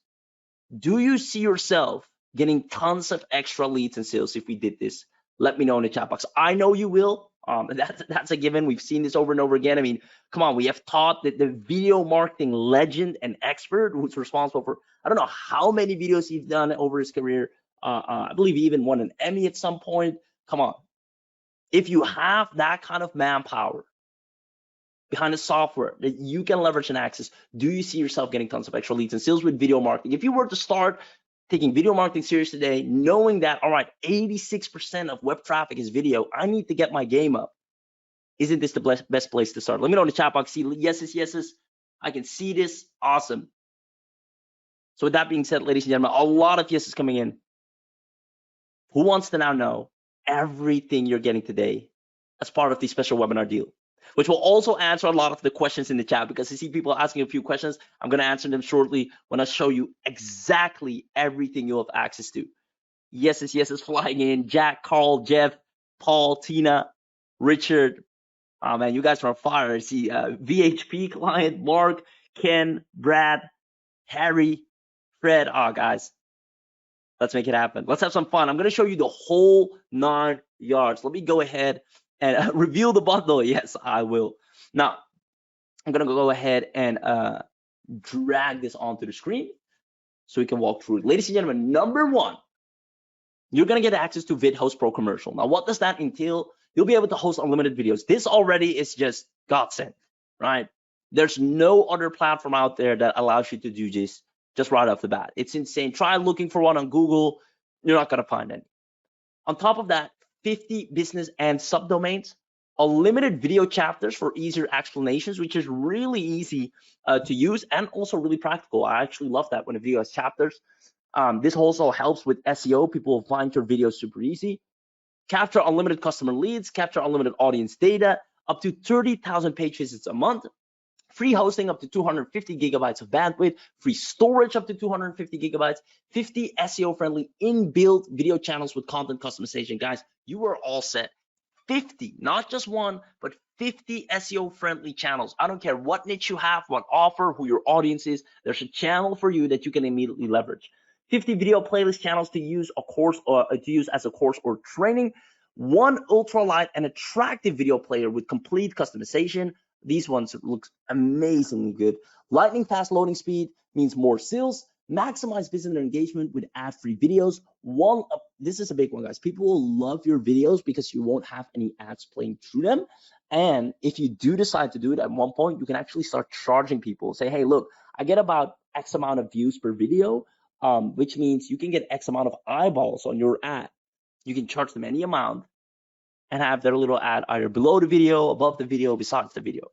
Do you see yourself getting tons of extra leads and sales if we did this? Let me know in the chat box. I know you will. That's a given. We've seen this over and over again. I mean, come on, we have taught that the video marketing legend and expert who's responsible for, I don't know how many videos he's done over his career. I believe he even won an Emmy at some point. Come on. If you have that kind of manpower behind the software that you can leverage and access, do you see yourself getting tons of extra leads and sales with video marketing? If you were to start taking video marketing serious today, knowing that, all right, 86% of web traffic is video, I need to get my game up. Isn't this the best place to start? Let me know in the chat box. See yeses, yeses. I can see this. Awesome. So with that being said, ladies and gentlemen, a lot of yeses coming in. Who wants to now know everything you're getting today as part of the special webinar deal, which will also answer a lot of the questions in the chat, because I see people asking a few questions. I'm going to answer them shortly when I show you exactly everything you'll have access to. Yeses, yeses flying in. Jack, Carl, Jeff, Paul, Tina, Richard. Oh man, you guys are on fire. I see VHP client, Mark, Ken, Brad, Harry, Fred. Oh guys, Let's make it happen. Let's have some fun. I'm going to show you the whole 9 yards. Let me go ahead and reveal the bundle. Yes, I will. Now, I'm going to go ahead and drag this onto the screen so we can walk through it. Ladies and gentlemen, number 1, you're going to get access to VidHostPro commercial. Now, what does that entail? You'll be able to host unlimited videos. This already is just godsend, right? There's no other platform out there that allows you to do this just right off the bat. It's insane. Try looking for one on Google. You're not going to find any. On top of that, 50 business and subdomains, unlimited video chapters for easier explanations, which is really easy to use and also really practical. I actually love that when a video has chapters. This also helps with SEO. People will find your videos super easy. Capture unlimited customer leads, capture unlimited audience data, up to 30,000 page visits a month, free hosting up to 250 gigabytes of bandwidth, free storage up to 250 gigabytes, 50 SEO-friendly inbuilt video channels with content customization. Guys, you are all set. 50, not just one, but 50 SEO-friendly channels. I don't care what niche you have, what offer, who your audience is. There's a channel for you that you can immediately leverage. 50 video playlist channels to use as a course or training. 1 ultralight and attractive video player with complete customization. These ones look amazingly good. Lightning fast loading speed means more sales. Maximize visitor engagement with ad-free videos. This is a big one, guys. People will love your videos because you won't have any ads playing through them. And if you do decide to do it at one point, you can actually start charging people. Say, hey, look, I get about X amount of views per video, which means you can get X amount of eyeballs on your ad. You can charge them any amount and have their little ad either below the video, above the video, besides the video.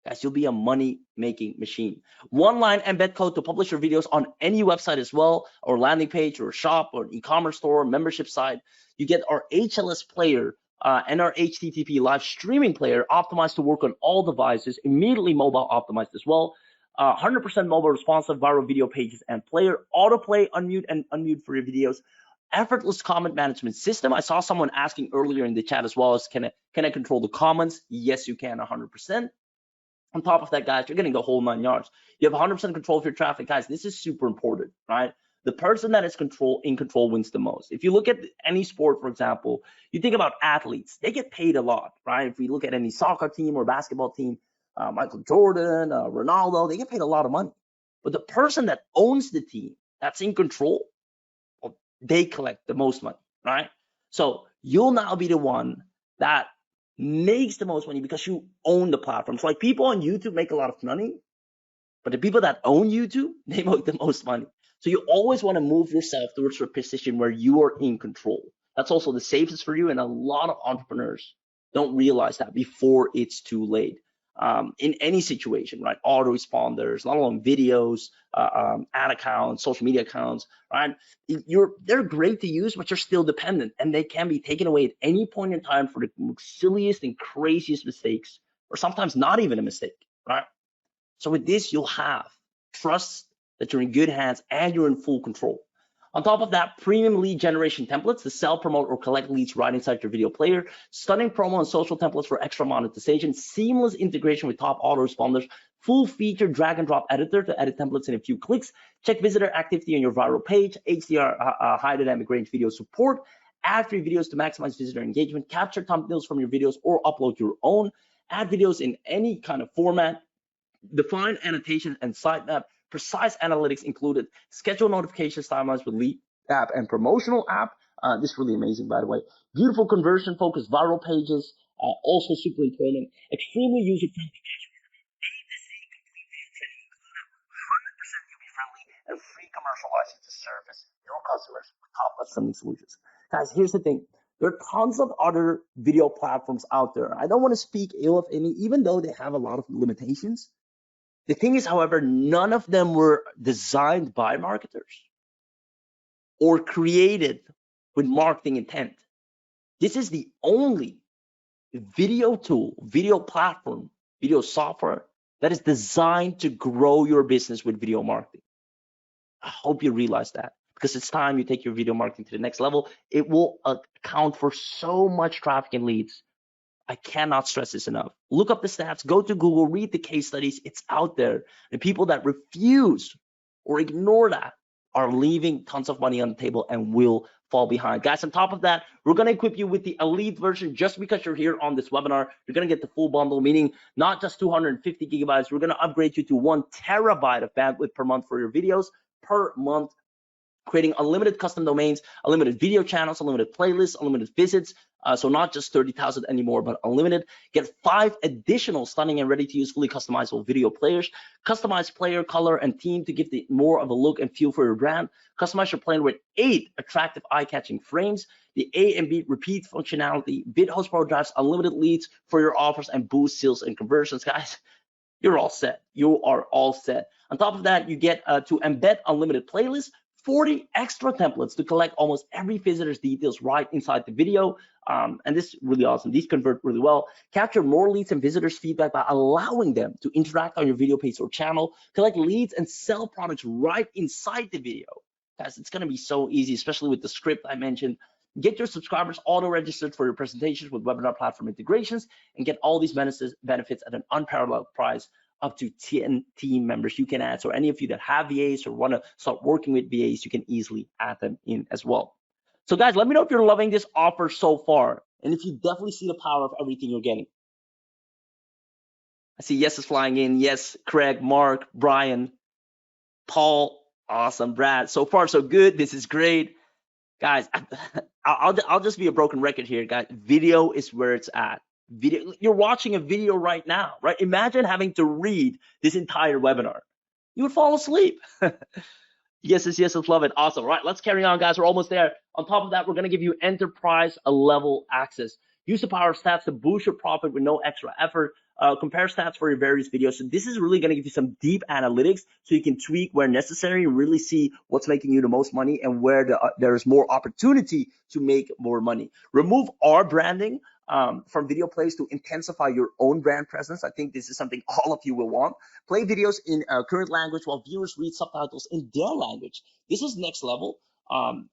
Guys, you'll be a money-making machine. 1-line embed code to publish your videos on any website as well, or landing page, or shop, or e-commerce store, membership site. You get our HLS player and our HTTP live streaming player optimized to work on all devices, immediately mobile optimized as well. 100% mobile responsive viral video pages and player, autoplay, unmute, and unmute for your videos. Effortless comment management system. I saw someone asking earlier in the chat as well as can I control the comments? Yes, you can, 100%. On top of that, guys, you're getting the whole 9 yards. You have 100% control of your traffic. Guys, this is super important, right? The person that is in control wins the most. If you look at any sport, for example, you think about athletes, they get paid a lot, right? If we look at any soccer team or basketball team, Michael Jordan, Ronaldo, they get paid a lot of money. But the person that owns the team, that's in control, well, they collect the most money, right? So you'll now be the one that makes the most money because you own the platform. So like people on YouTube make a lot of money, but the people that own YouTube, they make the most money. So you always want to move yourself towards a position where you are in control. That's also the safest for you, and a lot of entrepreneurs don't realize that before it's too late. In any situation, right? Autoresponders, not only videos, ad accounts, social media accounts, right? They're great to use, but you're still dependent, and they can be taken away at any point in time for the silliest and craziest mistakes, or sometimes not even a mistake, right? So with this, you'll have trust that you're in good hands and you're in full control. On top of that, premium lead generation templates to sell, promote, or collect leads right inside your video player, stunning promo and social templates for extra monetization, seamless integration with top autoresponders, full feature drag and drop editor to edit templates in a few clicks, check visitor activity on your viral page, HDR high dynamic range video support, add free videos to maximize visitor engagement, capture thumbnails from your videos or upload your own, add videos in any kind of format, define annotation and sitemap, precise analytics included, schedule notifications, timelines with lead app and promotional app. This is really amazing, by the way. Beautiful conversion focused viral pages, also super important. Extremely user friendly dashboard. A-to-Z complete video training included, 100% UV friendly, and free commercial license to service your customers with complex sending solutions. Guys, here's the thing. There are tons of other video platforms out there. I don't want to speak ill of any, even though they have a lot of limitations. The thing is, however, none of them were designed by marketers or created with marketing intent. This is the only video tool, video platform, video software that is designed to grow your business with video marketing. I hope you realize that, because it's time you take your video marketing to the next level. It will account for so much traffic and leads. I cannot stress this enough. Look up the stats, go to Google, read the case studies. It's out there. And people that refuse or ignore that are leaving tons of money on the table and will fall behind. Guys, on top of that, we're going to equip you with the elite version. Just because you're here on this webinar, you're going to get the full bundle, meaning not just 250 gigabytes. We're going to upgrade you to 1 terabyte of bandwidth per month for your videos per month, creating unlimited custom domains, unlimited video channels, unlimited playlists, unlimited visits. So not just 30,000 anymore, but unlimited. Get 5 additional stunning and ready-to-use fully customizable video players. Customized player, color, and theme to give the more of a look and feel for your brand. Customize your player with 8 attractive eye-catching frames. The A and B repeat functionality. VidHostPro drives unlimited leads for your offers and boost sales and conversions, guys. You're all set. You are all set. On top of that, you get to embed unlimited playlists, 40 extra templates to collect almost every visitor's details right inside the video. And this is really awesome. These convert really well. Capture more leads and visitors' feedback by allowing them to interact on your video page or channel. Collect leads and sell products right inside the video. Guys, it's going to be so easy, especially with the script I mentioned. Get your subscribers auto-registered for your presentations with webinar platform integrations and get all these benefits at an unparalleled price. Up to 10 team members you can add. So any of you that have VAs or want to start working with VAs, you can easily add them in as well. So guys, let me know if you're loving this offer so far and if you definitely see the power of everything you're getting. I see yeses flying in. Yes, Craig, Mark, Brian, Paul, awesome, Brad. So far, so good. This is great. Guys, I'll just be a broken record here, guys. Video is where it's at. Video, you're watching a video right now, right? Imagine having to read this entire webinar. You would fall asleep. Yes, love it. Awesome. Right, let's carry on, guys. We're almost there. On top of that, we're going to give you enterprise level access. Use the power of stats to boost your profit with no extra effort. Compare stats for your various videos. So this is really going to give you some deep analytics so you can tweak where necessary and really see what's making you the most money and where there's more opportunity to make more money. Remove our branding from video plays to intensify your own brand presence. I think this is something all of you will want. Play videos in current language while viewers read subtitles in their language. This is next level.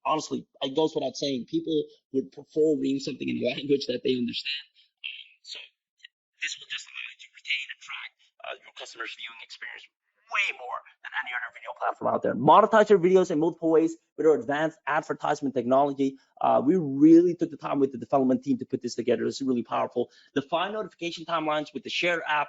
Honestly, it goes without saying, people would prefer reading something in a language that they understand. So this will just allow you to retain and track your customers' viewing experience way more than any other video platform out there. Monetize your videos in multiple ways with our advanced advertisement technology. We really took the time with the development team to put this together. It's really powerful. Define notification timelines with the Share app.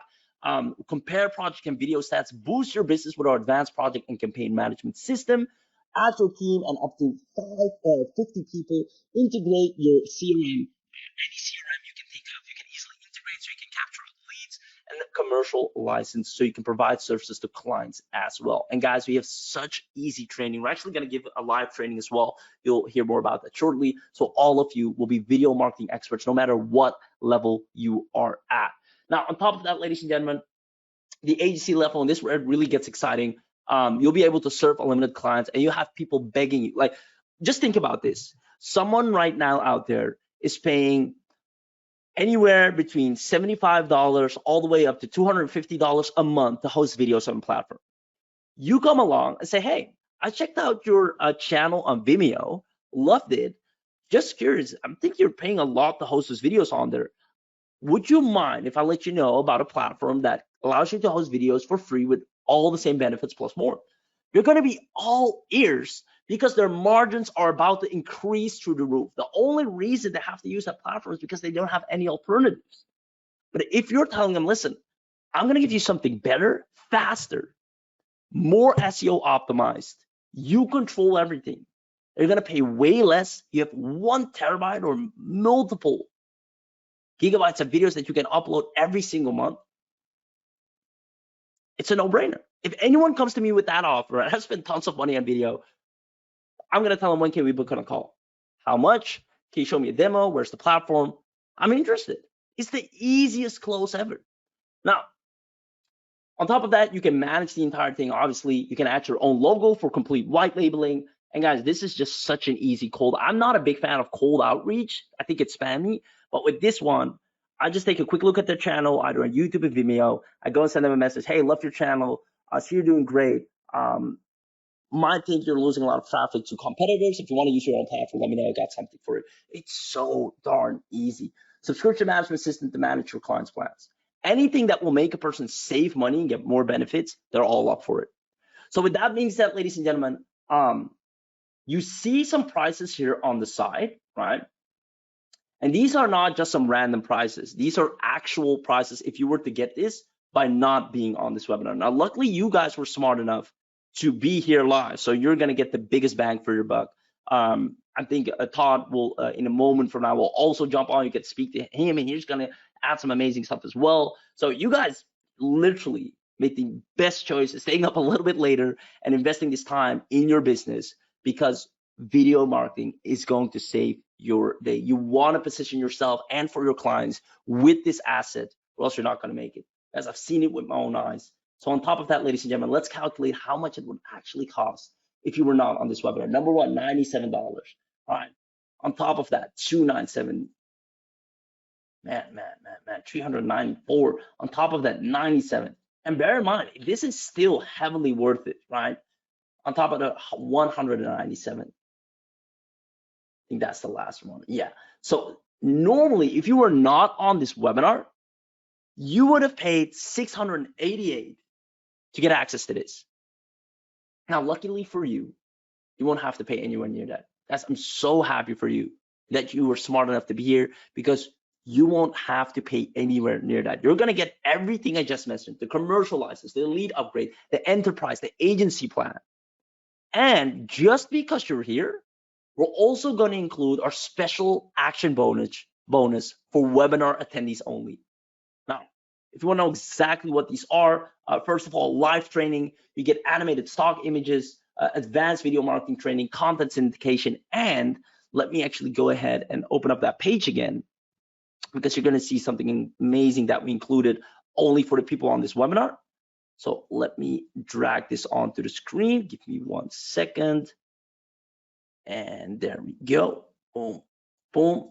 Compare project and video stats. Boost your business with our advanced project and campaign management system. Add your team and up to 50 people. Integrate your CRM. Any CRM you can think of, you can easily integrate so you can capture leads and the commercial license so you can provide services to clients as well. And guys, we have such easy training. We're actually going to give a live training as well. You'll hear more about that shortly. So all of you will be video marketing experts no matter what level you are at. Now, on top of that, ladies and gentlemen, the agency level, and this is where it really gets exciting. You'll be able to serve unlimited clients and you have people begging you. Like, just think about this. Someone right now out there is paying anywhere between $75 all the way up to $250 a month to host videos on the platform. You come along and say, hey, I checked out your channel on Vimeo, loved it, just curious, I think you're paying a lot to host those videos on there. Would you mind if I let you know about a platform that allows you to host videos for free with all the same benefits plus more? You're going to be all ears because their margins are about to increase through the roof. The only reason they have to use that platform is because they don't have any alternatives. But if you're telling them, listen, I'm going to give you something better, faster, more SEO optimized, you control everything. You're going to pay way less. You have 1 terabyte or multiple gigabytes of videos that you can upload every single month. It's a no-brainer. If anyone comes to me with that offer, and I've spent tons of money on video, I'm going to tell them, when can we book on a call? How much? Can you show me a demo? Where's the platform? I'm interested. It's the easiest close ever. Now, on top of that, you can manage the entire thing. Obviously, you can add your own logo for complete white labeling. And guys, this is just such an easy cold. I'm not a big fan of cold outreach. I think it's spammy. But with this one, I just take a quick look at their channel, either on YouTube or Vimeo. I go and send them a message. Hey, love your channel. I see you're doing great. Might think you're losing a lot of traffic to competitors. If you want to use your own platform, let me know. I got something for it. It's so darn easy. Subscription management system to manage your clients' plans. Anything that will make a person save money and get more benefits, they're all up for it. So with that being said, ladies and gentlemen, You see some prices here on the side, right? And these are not just some random prices. These are actual prices if you were to get this by not being on this webinar. Now, luckily, you guys were smart enough to be here live, so you're going to get the biggest bang for your buck. I think Todd will, in a moment from now, will also jump on. You get to speak to him, and he's going to add some amazing stuff as well. So you guys literally make the best choice, staying up a little bit later and investing this time in your business, because video marketing is going to save your day. You want to position yourself and for your clients with this asset, or else you're not going to make it. As I've seen it with my own eyes. So on top of that, ladies and gentlemen, let's calculate how much it would actually cost if you were not on this webinar. Number one, $97. All right. On top of that, $297. Man, 394. On top of that, 97. And bear in mind, this is still heavily worth it, right? On top of the 197. I think that's the last one. Yeah. So normally, if you were not on this webinar, you would have paid $688 to get access to this. Now, luckily for you, you won't have to pay anywhere near that. I'm so happy for you that you were smart enough to be here, because you won't have to pay anywhere near that. You're going to get everything I just mentioned: the commercial license, the elite upgrade, the enterprise, the agency plan. And just because you're here, we're also going to include our special action bonus for webinar attendees only. Now, if you want to know exactly what these are, first of all, live training, you get animated stock images, advanced video marketing training, content syndication, and let me actually go ahead and open up that page again, because you're going to see something amazing that we included only for the people on this webinar. So let me drag this onto the screen. Give me 1 second. And there we go. Boom, boom.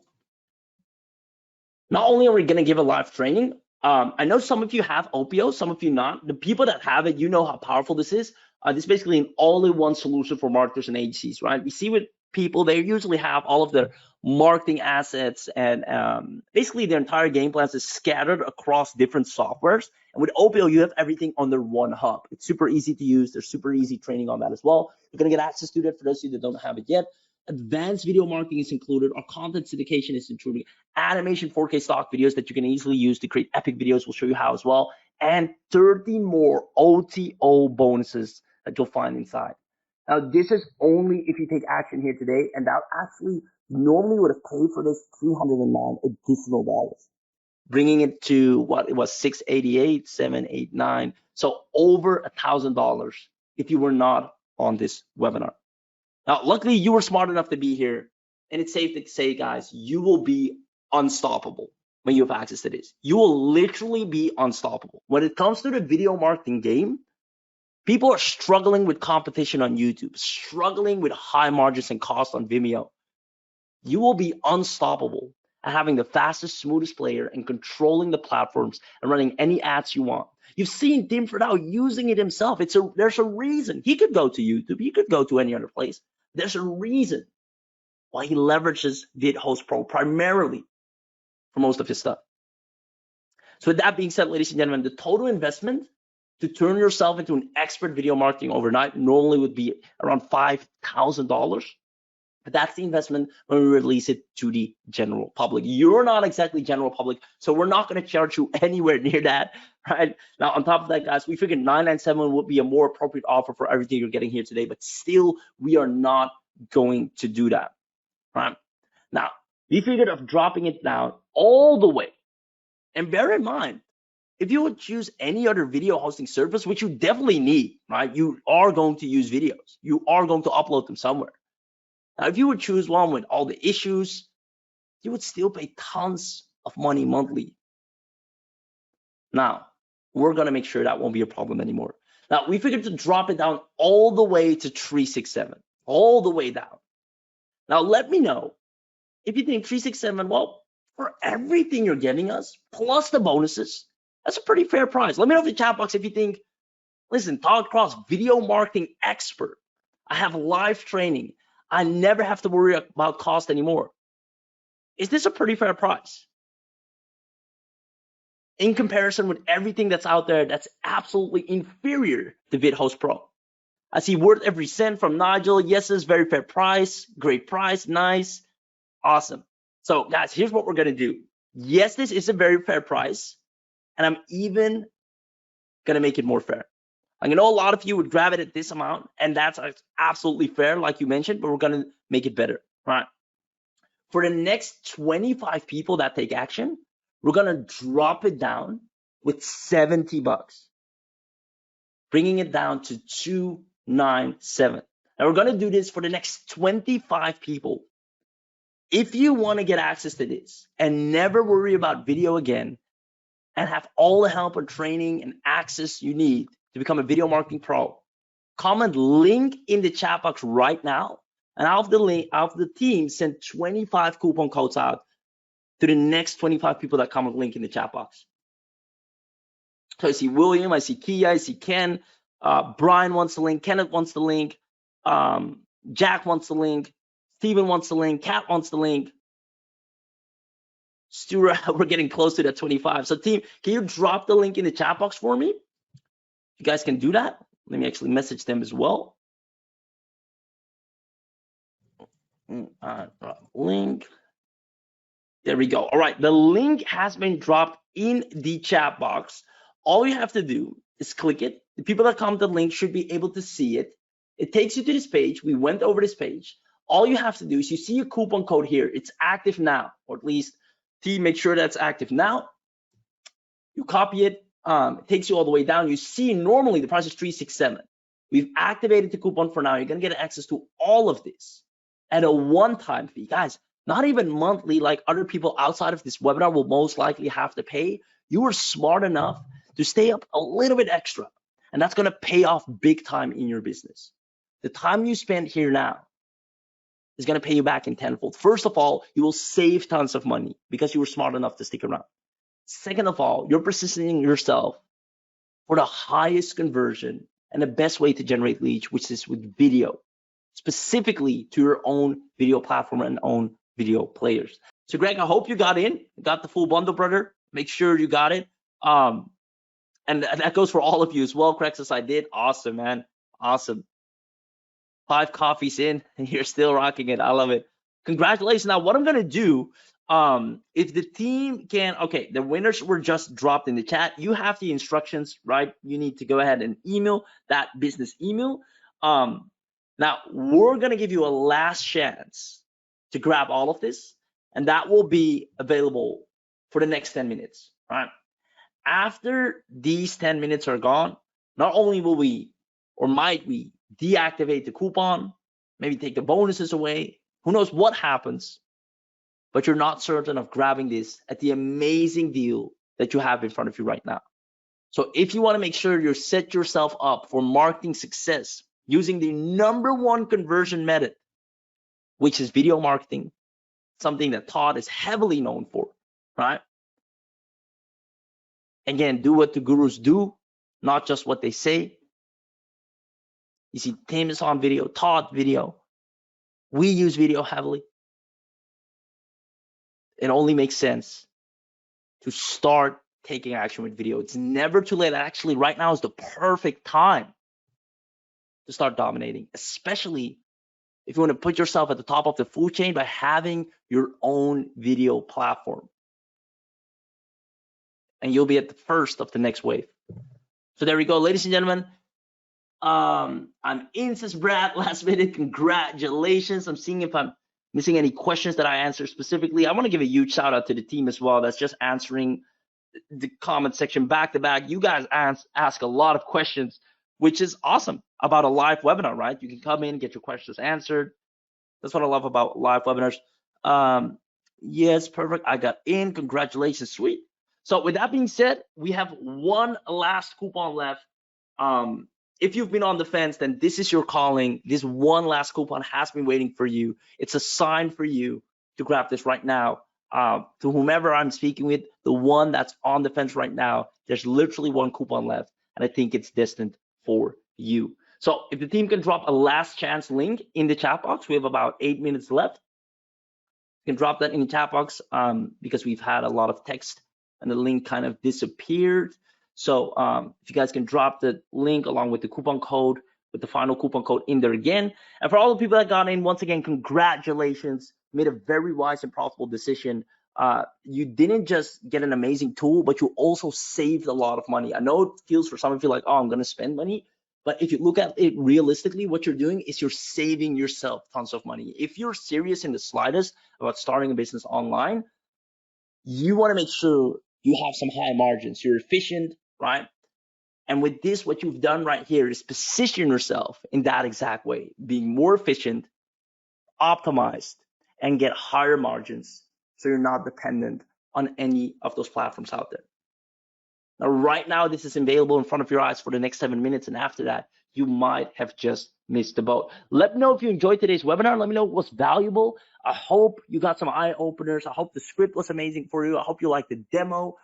Not only are we going to give a live training, I know some of you have OPO, some of you not. The people that have it, you know how powerful this is. This is basically an all-in-one solution for marketers and agencies, right? We see with people, they usually have all of their marketing assets and basically their entire game plans is scattered across different softwares. And with OPO, you have everything under one hub. It's super easy to use. There's super easy training on that as well. You're going to get access to that for those of you that don't have it yet. Advanced video marketing is included. Our content syndication is included. Animation 4K stock videos that you can easily use to create epic videos. We'll show you how as well. And 30 more OTO bonuses that you'll find inside. Now, this is only if you take action here today, and that actually normally would have paid for this $309 additional dollars, bringing it to what it was, $688, $789. So over $1,000 if you were not on this webinar. Now, luckily, you were smart enough to be here, and it's safe to say, guys, you will be unstoppable when you have access to this. You will literally be unstoppable. When it comes to the video marketing game, people are struggling with competition on YouTube, struggling with high margins and costs on Vimeo. You will be unstoppable at having the fastest, smoothest player and controlling the platforms and running any ads you want. You've seen Tim Ferdau using it himself. There's a reason. He could go to YouTube. He could go to any other place. There's a reason why he leverages VidHostPro primarily for most of his stuff. So with that being said, ladies and gentlemen, the total investment to turn yourself into an expert video marketing overnight normally would be around $5,000. But that's the investment when we release it to the general public. You're not exactly general public, so we're not going to charge you anywhere near that, right? Now, on top of that, guys, we figured $997 would be a more appropriate offer for everything you're getting here today, but still, we are not going to do that, right? Now, we figured of dropping it down all the way. And bear in mind, if you would choose any other video hosting service, which you definitely need, right? You are going to use videos. You are going to upload them somewhere. Now, if you would choose one with all the issues, you would still pay tons of money monthly. Now, we're going to make sure that won't be a problem anymore. Now, we figured to drop it down all the way to $367, all the way down. Now, let me know if you think $367, well, for everything you're giving us, plus the bonuses, that's a pretty fair price. Let me know in the chat box if you think, listen, Todd Cross, video marketing expert. I have live training. I never have to worry about cost anymore. Is this a pretty fair price? In comparison with everything that's out there that's absolutely inferior to VidHostPro. I see worth every cent from Nigel. Yes, it's very fair price. Great price. Nice. Awesome. So guys, here's what we're going to do. Yes, this is a very fair price. And I'm even going to make it more fair. I know a lot of you would grab it at this amount, and that's absolutely fair, like you mentioned, but we're going to make it better, right? For the next 25 people that take action, we're going to drop it down with 70 bucks, bringing it down to 297. And we're going to do this for the next 25 people. If you want to get access to this and never worry about video again and have all the help and training and access you need to become a video marketing pro, comment link in the chat box right now, and out of the team, send 25 coupon codes out to the next 25 people that comment link in the chat box. So I see William, I see Kia, I see Ken, Brian wants the link, Kenneth wants the link, Jack wants the link, Steven wants the link, Kat wants the link. Stuart, we're getting close to that 25. So team, can you drop the link in the chat box for me? You guys can do that. Let me actually message them as well. Link. There we go. All right, the link has been dropped in the chat box. All you have to do is click it. The people that comment the link should be able to see it. It takes you to this page. We went over this page. All you have to do is you see a coupon code here. It's active now, or at least team, make sure that's active now. You copy it. It takes you all the way down. You see normally the price is 367. We've activated the coupon for now. You're going to get access to all of this at a one-time fee. Guys, not even monthly like other people outside of this webinar will most likely have to pay. You are smart enough to stay up a little bit extra, and that's going to pay off big time in your business. The time you spend here now is going to pay you back in tenfold. First of all, you will save tons of money because you were smart enough to stick around. Second of all, you're positioning yourself for the highest conversion and the best way to generate leads, which is with video, specifically to your own video platform and own video players. So Greg, I hope you got the full bundle, brother. Make sure you got it. And that goes for all of you as well. Correct, as I did. Awesome, man. Awesome. 5 coffees in and you're still rocking it. I love it. Congratulations. Now what I'm going to do, if the team can, okay, the winners were just dropped in the chat. You have the instructions, right? You need to go ahead and email that business email. Now we're going to give you a last chance to grab all of this, and that will be available for the next 10 minutes, right? After these 10 minutes are gone, not only will we, or might we, deactivate the coupon, maybe take the bonuses away, who knows what happens, but you're not certain of grabbing this at the amazing deal that you have in front of you right now. So if you want to make sure you set yourself up for marketing success using the #1 conversion method, which is video marketing, something that Todd is heavily known for, right? Again, do what the gurus do, not just what they say. You see, Tim is on video, Todd video. We use video heavily. It only makes sense to start taking action with video. It's never too late. Actually, right now is the perfect time to start dominating, especially if you want to put yourself at the top of the food chain by having your own video platform. And you'll be at the first of the next wave. So there we go, ladies and gentlemen. I'm in, says Brad, last minute. Congratulations. I'm seeing if I'm missing any questions that I answered specifically. I want to give a huge shout out to the team as well that's just answering the comment section back to back. You guys ask a lot of questions, which is awesome about a live webinar, right? You can come in, get your questions answered. That's what I love about live webinars. Yes, perfect. I got in. Congratulations, sweet. So with that being said, we have one last coupon left. If you've been on the fence, then this is your calling. This one last coupon has been waiting for you. It's a sign for you to grab this right now. To whomever I'm speaking with, the one that's on the fence right now, there's literally one coupon left, and I think it's destined for you. So if the team can drop a last chance link in the chat box, we have about 8 minutes left. You can drop that in the chat box because we've had a lot of text and the link kind of disappeared. So if you guys can drop the link along with the coupon code, with the final coupon code in there again. And for all the people that got in, once again, congratulations. You made a very wise and profitable decision. You didn't just get an amazing tool, but you also saved a lot of money. I know it feels for some of you like, oh, I'm going to spend money. But if you look at it realistically, what you're doing is you're saving yourself tons of money. If you're serious in the slightest about starting a business online, you want to make sure you have some high margins. You're efficient, right? And with this, what you've done right here is position yourself in that exact way, being more efficient, optimized, and get higher margins so you're not dependent on any of those platforms out there. Now, right now, this is available in front of your eyes for the next 7 minutes, and after that, you might have just missed the boat. Let me know if you enjoyed today's webinar. Let me know what's valuable. I hope you got some eye openers. I hope the script was amazing for you. I hope you liked the demo.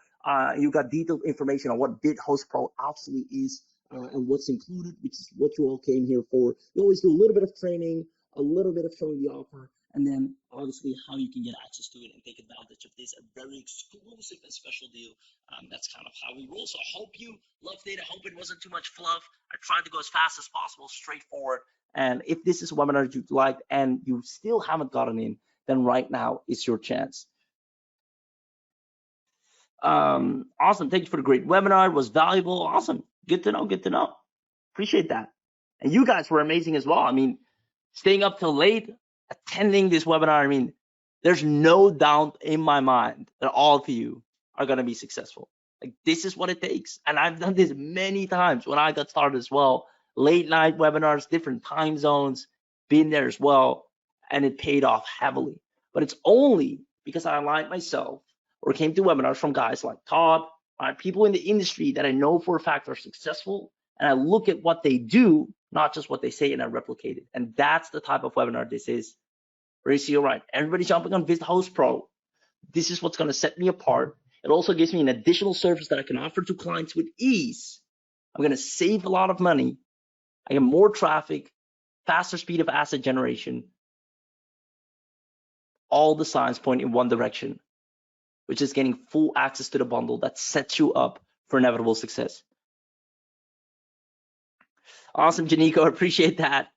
You got detailed information on what VidHostPro actually is and what's included, which is what you all came here for. We always do a little bit of training, a little bit of showing the offer, and then obviously how you can get access to it and take advantage of this, a very exclusive and special deal. That's kind of how we roll. So I hope you loved it. I hope it wasn't too much fluff. I tried to go as fast as possible, straightforward. And if this is a webinar that you'd like and you still haven't gotten in, then right now is your chance. Awesome. Thank you for the great webinar. It was valuable. Awesome. Good to know. Good to know. Appreciate that. And you guys were amazing as well. I mean, staying up till late, attending this webinar. I mean, there's no doubt in my mind that all of you are going to be successful. Like, this is what it takes. And I've done this many times when I got started as well. Late night webinars, different time zones, been there as well. And it paid off heavily. But it's only because I aligned myself or came to webinars from guys like Todd, people in the industry that I know for a fact are successful. And I look at what they do, not just what they say, and I replicate it. And that's the type of webinar this is. Racy, all right, everybody's jumping on VidHostPro. This is what's going to set me apart. It also gives me an additional service that I can offer to clients with ease. I'm going to save a lot of money. I get more traffic, faster speed of asset generation. All the signs point in one direction, which is getting full access to the bundle that sets you up for inevitable success. Awesome, Janico, appreciate that.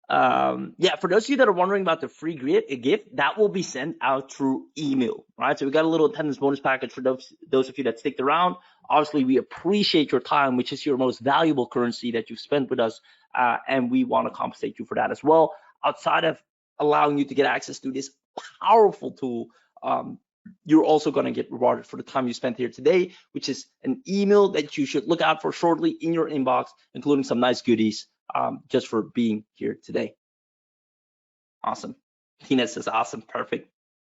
Yeah, for those of you that are wondering about the free gift, that will be sent out through email, right? So we got a little attendance bonus package for those of you that stick around. Obviously, we appreciate your time, which is your most valuable currency that you've spent with us, and we want to compensate you for that as well. Outside of allowing you to get access to this powerful tool, you're also going to get rewarded for the time you spent here today, which is an email that you should look out for shortly in your inbox, including some nice goodies just for being here today. Awesome. Tina says awesome. Perfect.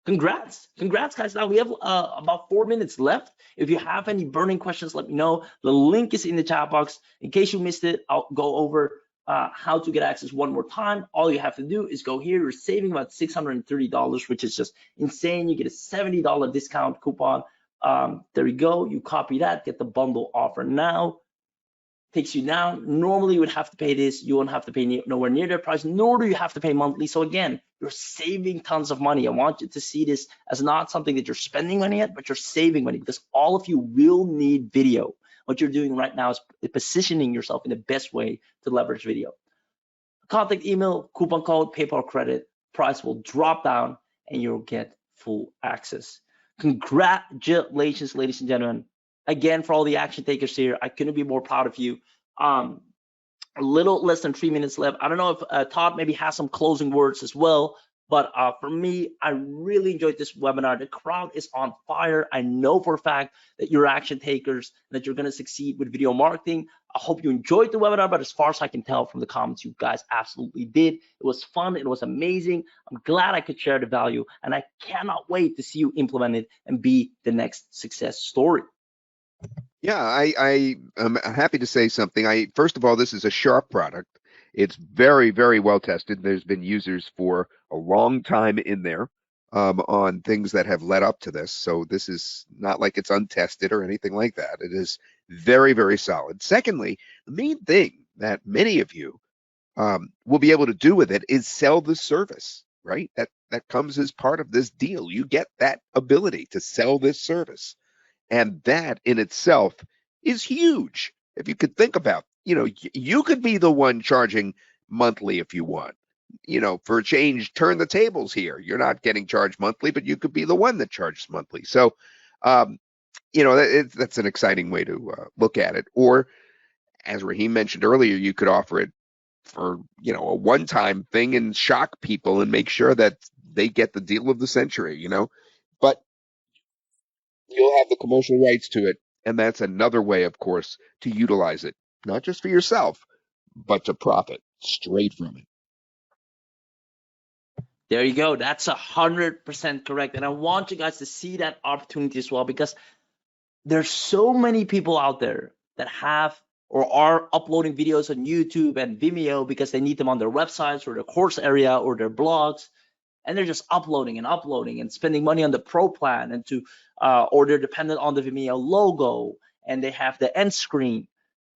Congrats guys. Now we have about 4 minutes left. If you have any burning questions, let me know. The link is in the chat box. In case you missed it, I'll go over how to get access one more time. All you have to do is go here. You're saving about $630, which is just insane. You get a $70 discount coupon. There you go. You copy that, get the bundle offer now. Takes you down. Normally you would have to pay this. You won't have to pay nowhere near that price, nor do you have to pay monthly. So again, you're saving tons of money. I want you to see this as not something that you're spending money at, but you're saving money, because all of you will need video. What you're doing right now is positioning yourself in the best way to leverage video. Contact email, coupon code, PayPal credit, price will drop down and you'll get full access. Congratulations, ladies and gentlemen. Again, for all the action takers here, I couldn't be more proud of you. A little less than 3 minutes left. I don't know if Todd maybe has some closing words as well, but for me, I really enjoyed this webinar. The crowd is on fire. I know for a fact that you're action takers, that you're gonna succeed with video marketing. I hope you enjoyed the webinar, but as far as I can tell from the comments, you guys absolutely did. It was fun, it was amazing. I'm glad I could share the value, and I cannot wait to see you implement it and be the next success story. Yeah, I am happy to say something. First of all, this is a sharp product. It's very, very well tested. There's been users for a long time in there on things that have led up to this. So this is not like it's untested or anything like that. It is very, very solid. Secondly, the main thing that many of you will be able to do with it is sell the service, right? That comes as part of this deal. You get that ability to sell this service. And that in itself is huge. If you could think about, you could be the one charging monthly if you want. For a change, turn the tables here. You're not getting charged monthly, but you could be the one that charges monthly. So, that's an exciting way to look at it. Or, as Raheem mentioned earlier, you could offer it for, a one-time thing and shock people and make sure that they get the deal of the century, But you'll have the commercial rights to it, and that's another way, of course, to utilize it, not just for yourself, but to profit straight from it. There you go. That's 100% correct. And I want you guys to see that opportunity as well, because there's so many people out there that have or are uploading videos on YouTube and Vimeo because they need them on their websites or their course area or their blogs. And they're just uploading and spending money on the pro plan and or they're dependent on the Vimeo logo and they have the end screen.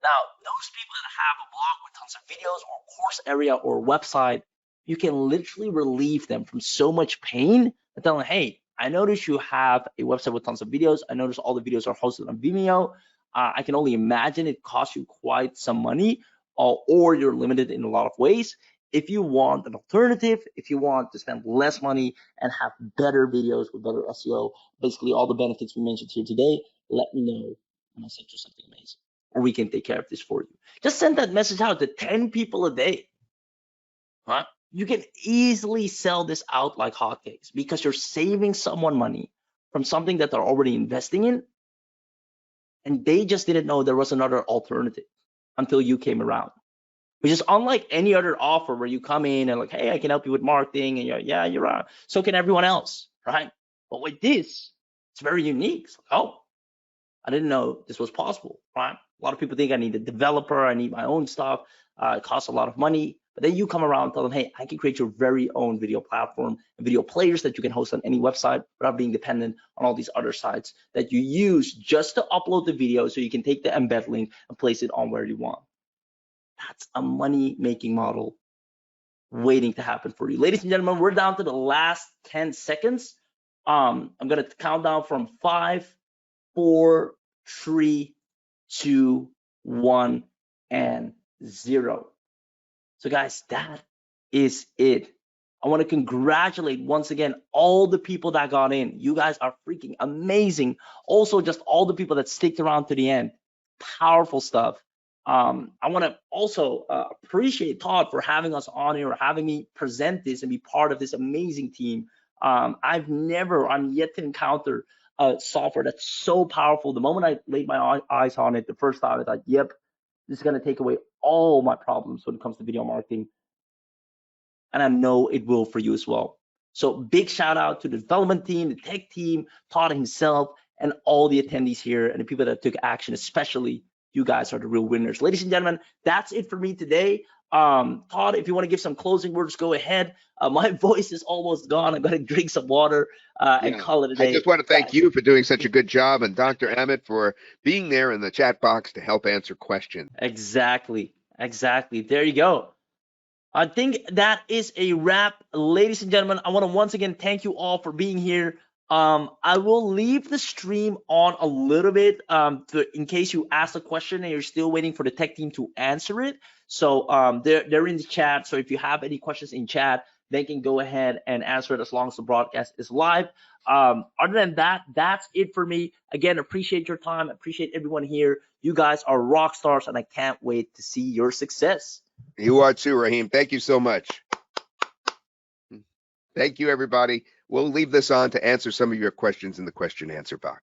Now, those people that have a blog with tons of videos or course area or website, you can literally relieve them from so much pain and tell them, hey, I notice you have a website with tons of videos. I notice all the videos are hosted on Vimeo. I can only imagine it costs you quite some money, or you're limited in a lot of ways. If you want an alternative, if you want to spend less money and have better videos with better SEO, basically all the benefits we mentioned here today, let me know and I'll send you something amazing. Or we can take care of this for you. Just send that message out to 10 people a day. Right? You can easily sell this out like hotcakes because you're saving someone money from something that they're already investing in, and they just didn't know there was another alternative until you came around. Which is unlike any other offer where you come in and like, hey, I can help you with marketing, and you're right. So can everyone else, right? But with this, it's very unique. It's like, oh, I didn't know this was possible, right? A lot of people think I need a developer, I need my own stuff. It costs a lot of money. But then you come around and tell them, hey, I can create your very own video platform and video players that you can host on any website without being dependent on all these other sites that you use just to upload the video so you can take the embed link and place it on where you want. That's a money-making model waiting to happen for you. Ladies and gentlemen, we're down to the last 10 seconds. I'm going to count down from 5, 4, 3, 2, 1, and 0. So guys, that is it. I want to congratulate once again all the people that got in. You guys are freaking amazing. Also, just all the people that sticked around to the end. Powerful stuff. I want to also appreciate Todd for having us on here, having me present this and be part of this amazing team. I'm yet to encounter a software that's so powerful. The moment I laid my eyes on it the first time, I thought, yep, this is going to take away all my problems when it comes to video marketing. And I know it will for you as well. So big shout out to the development team, the tech team, Todd himself, and all the attendees here and the people that took action, especially you guys are the real winners. Ladies and gentlemen, that's it for me today. Todd, if you want to give some closing words, go ahead. My voice is almost gone. I'm going to drink some water and call it a day. I just want to thank you for doing such a good job, and Dr. Emmett for being there in the chat box to help answer questions. Exactly. There you go. I think that is a wrap. Ladies and gentlemen, I want to once again thank you all for being here. I will leave the stream on a little bit in case you ask a question and you're still waiting for the tech team to answer it. So they're in the chat. So if you have any questions in chat, they can go ahead and answer it as long as the broadcast is live. Other than that, that's it for me. Again, appreciate your time. Appreciate everyone here. You guys are rock stars, and I can't wait to see your success. You are too, Raheem. Thank you so much. Thank you, everybody. We'll leave this on to answer some of your questions in the question answer box.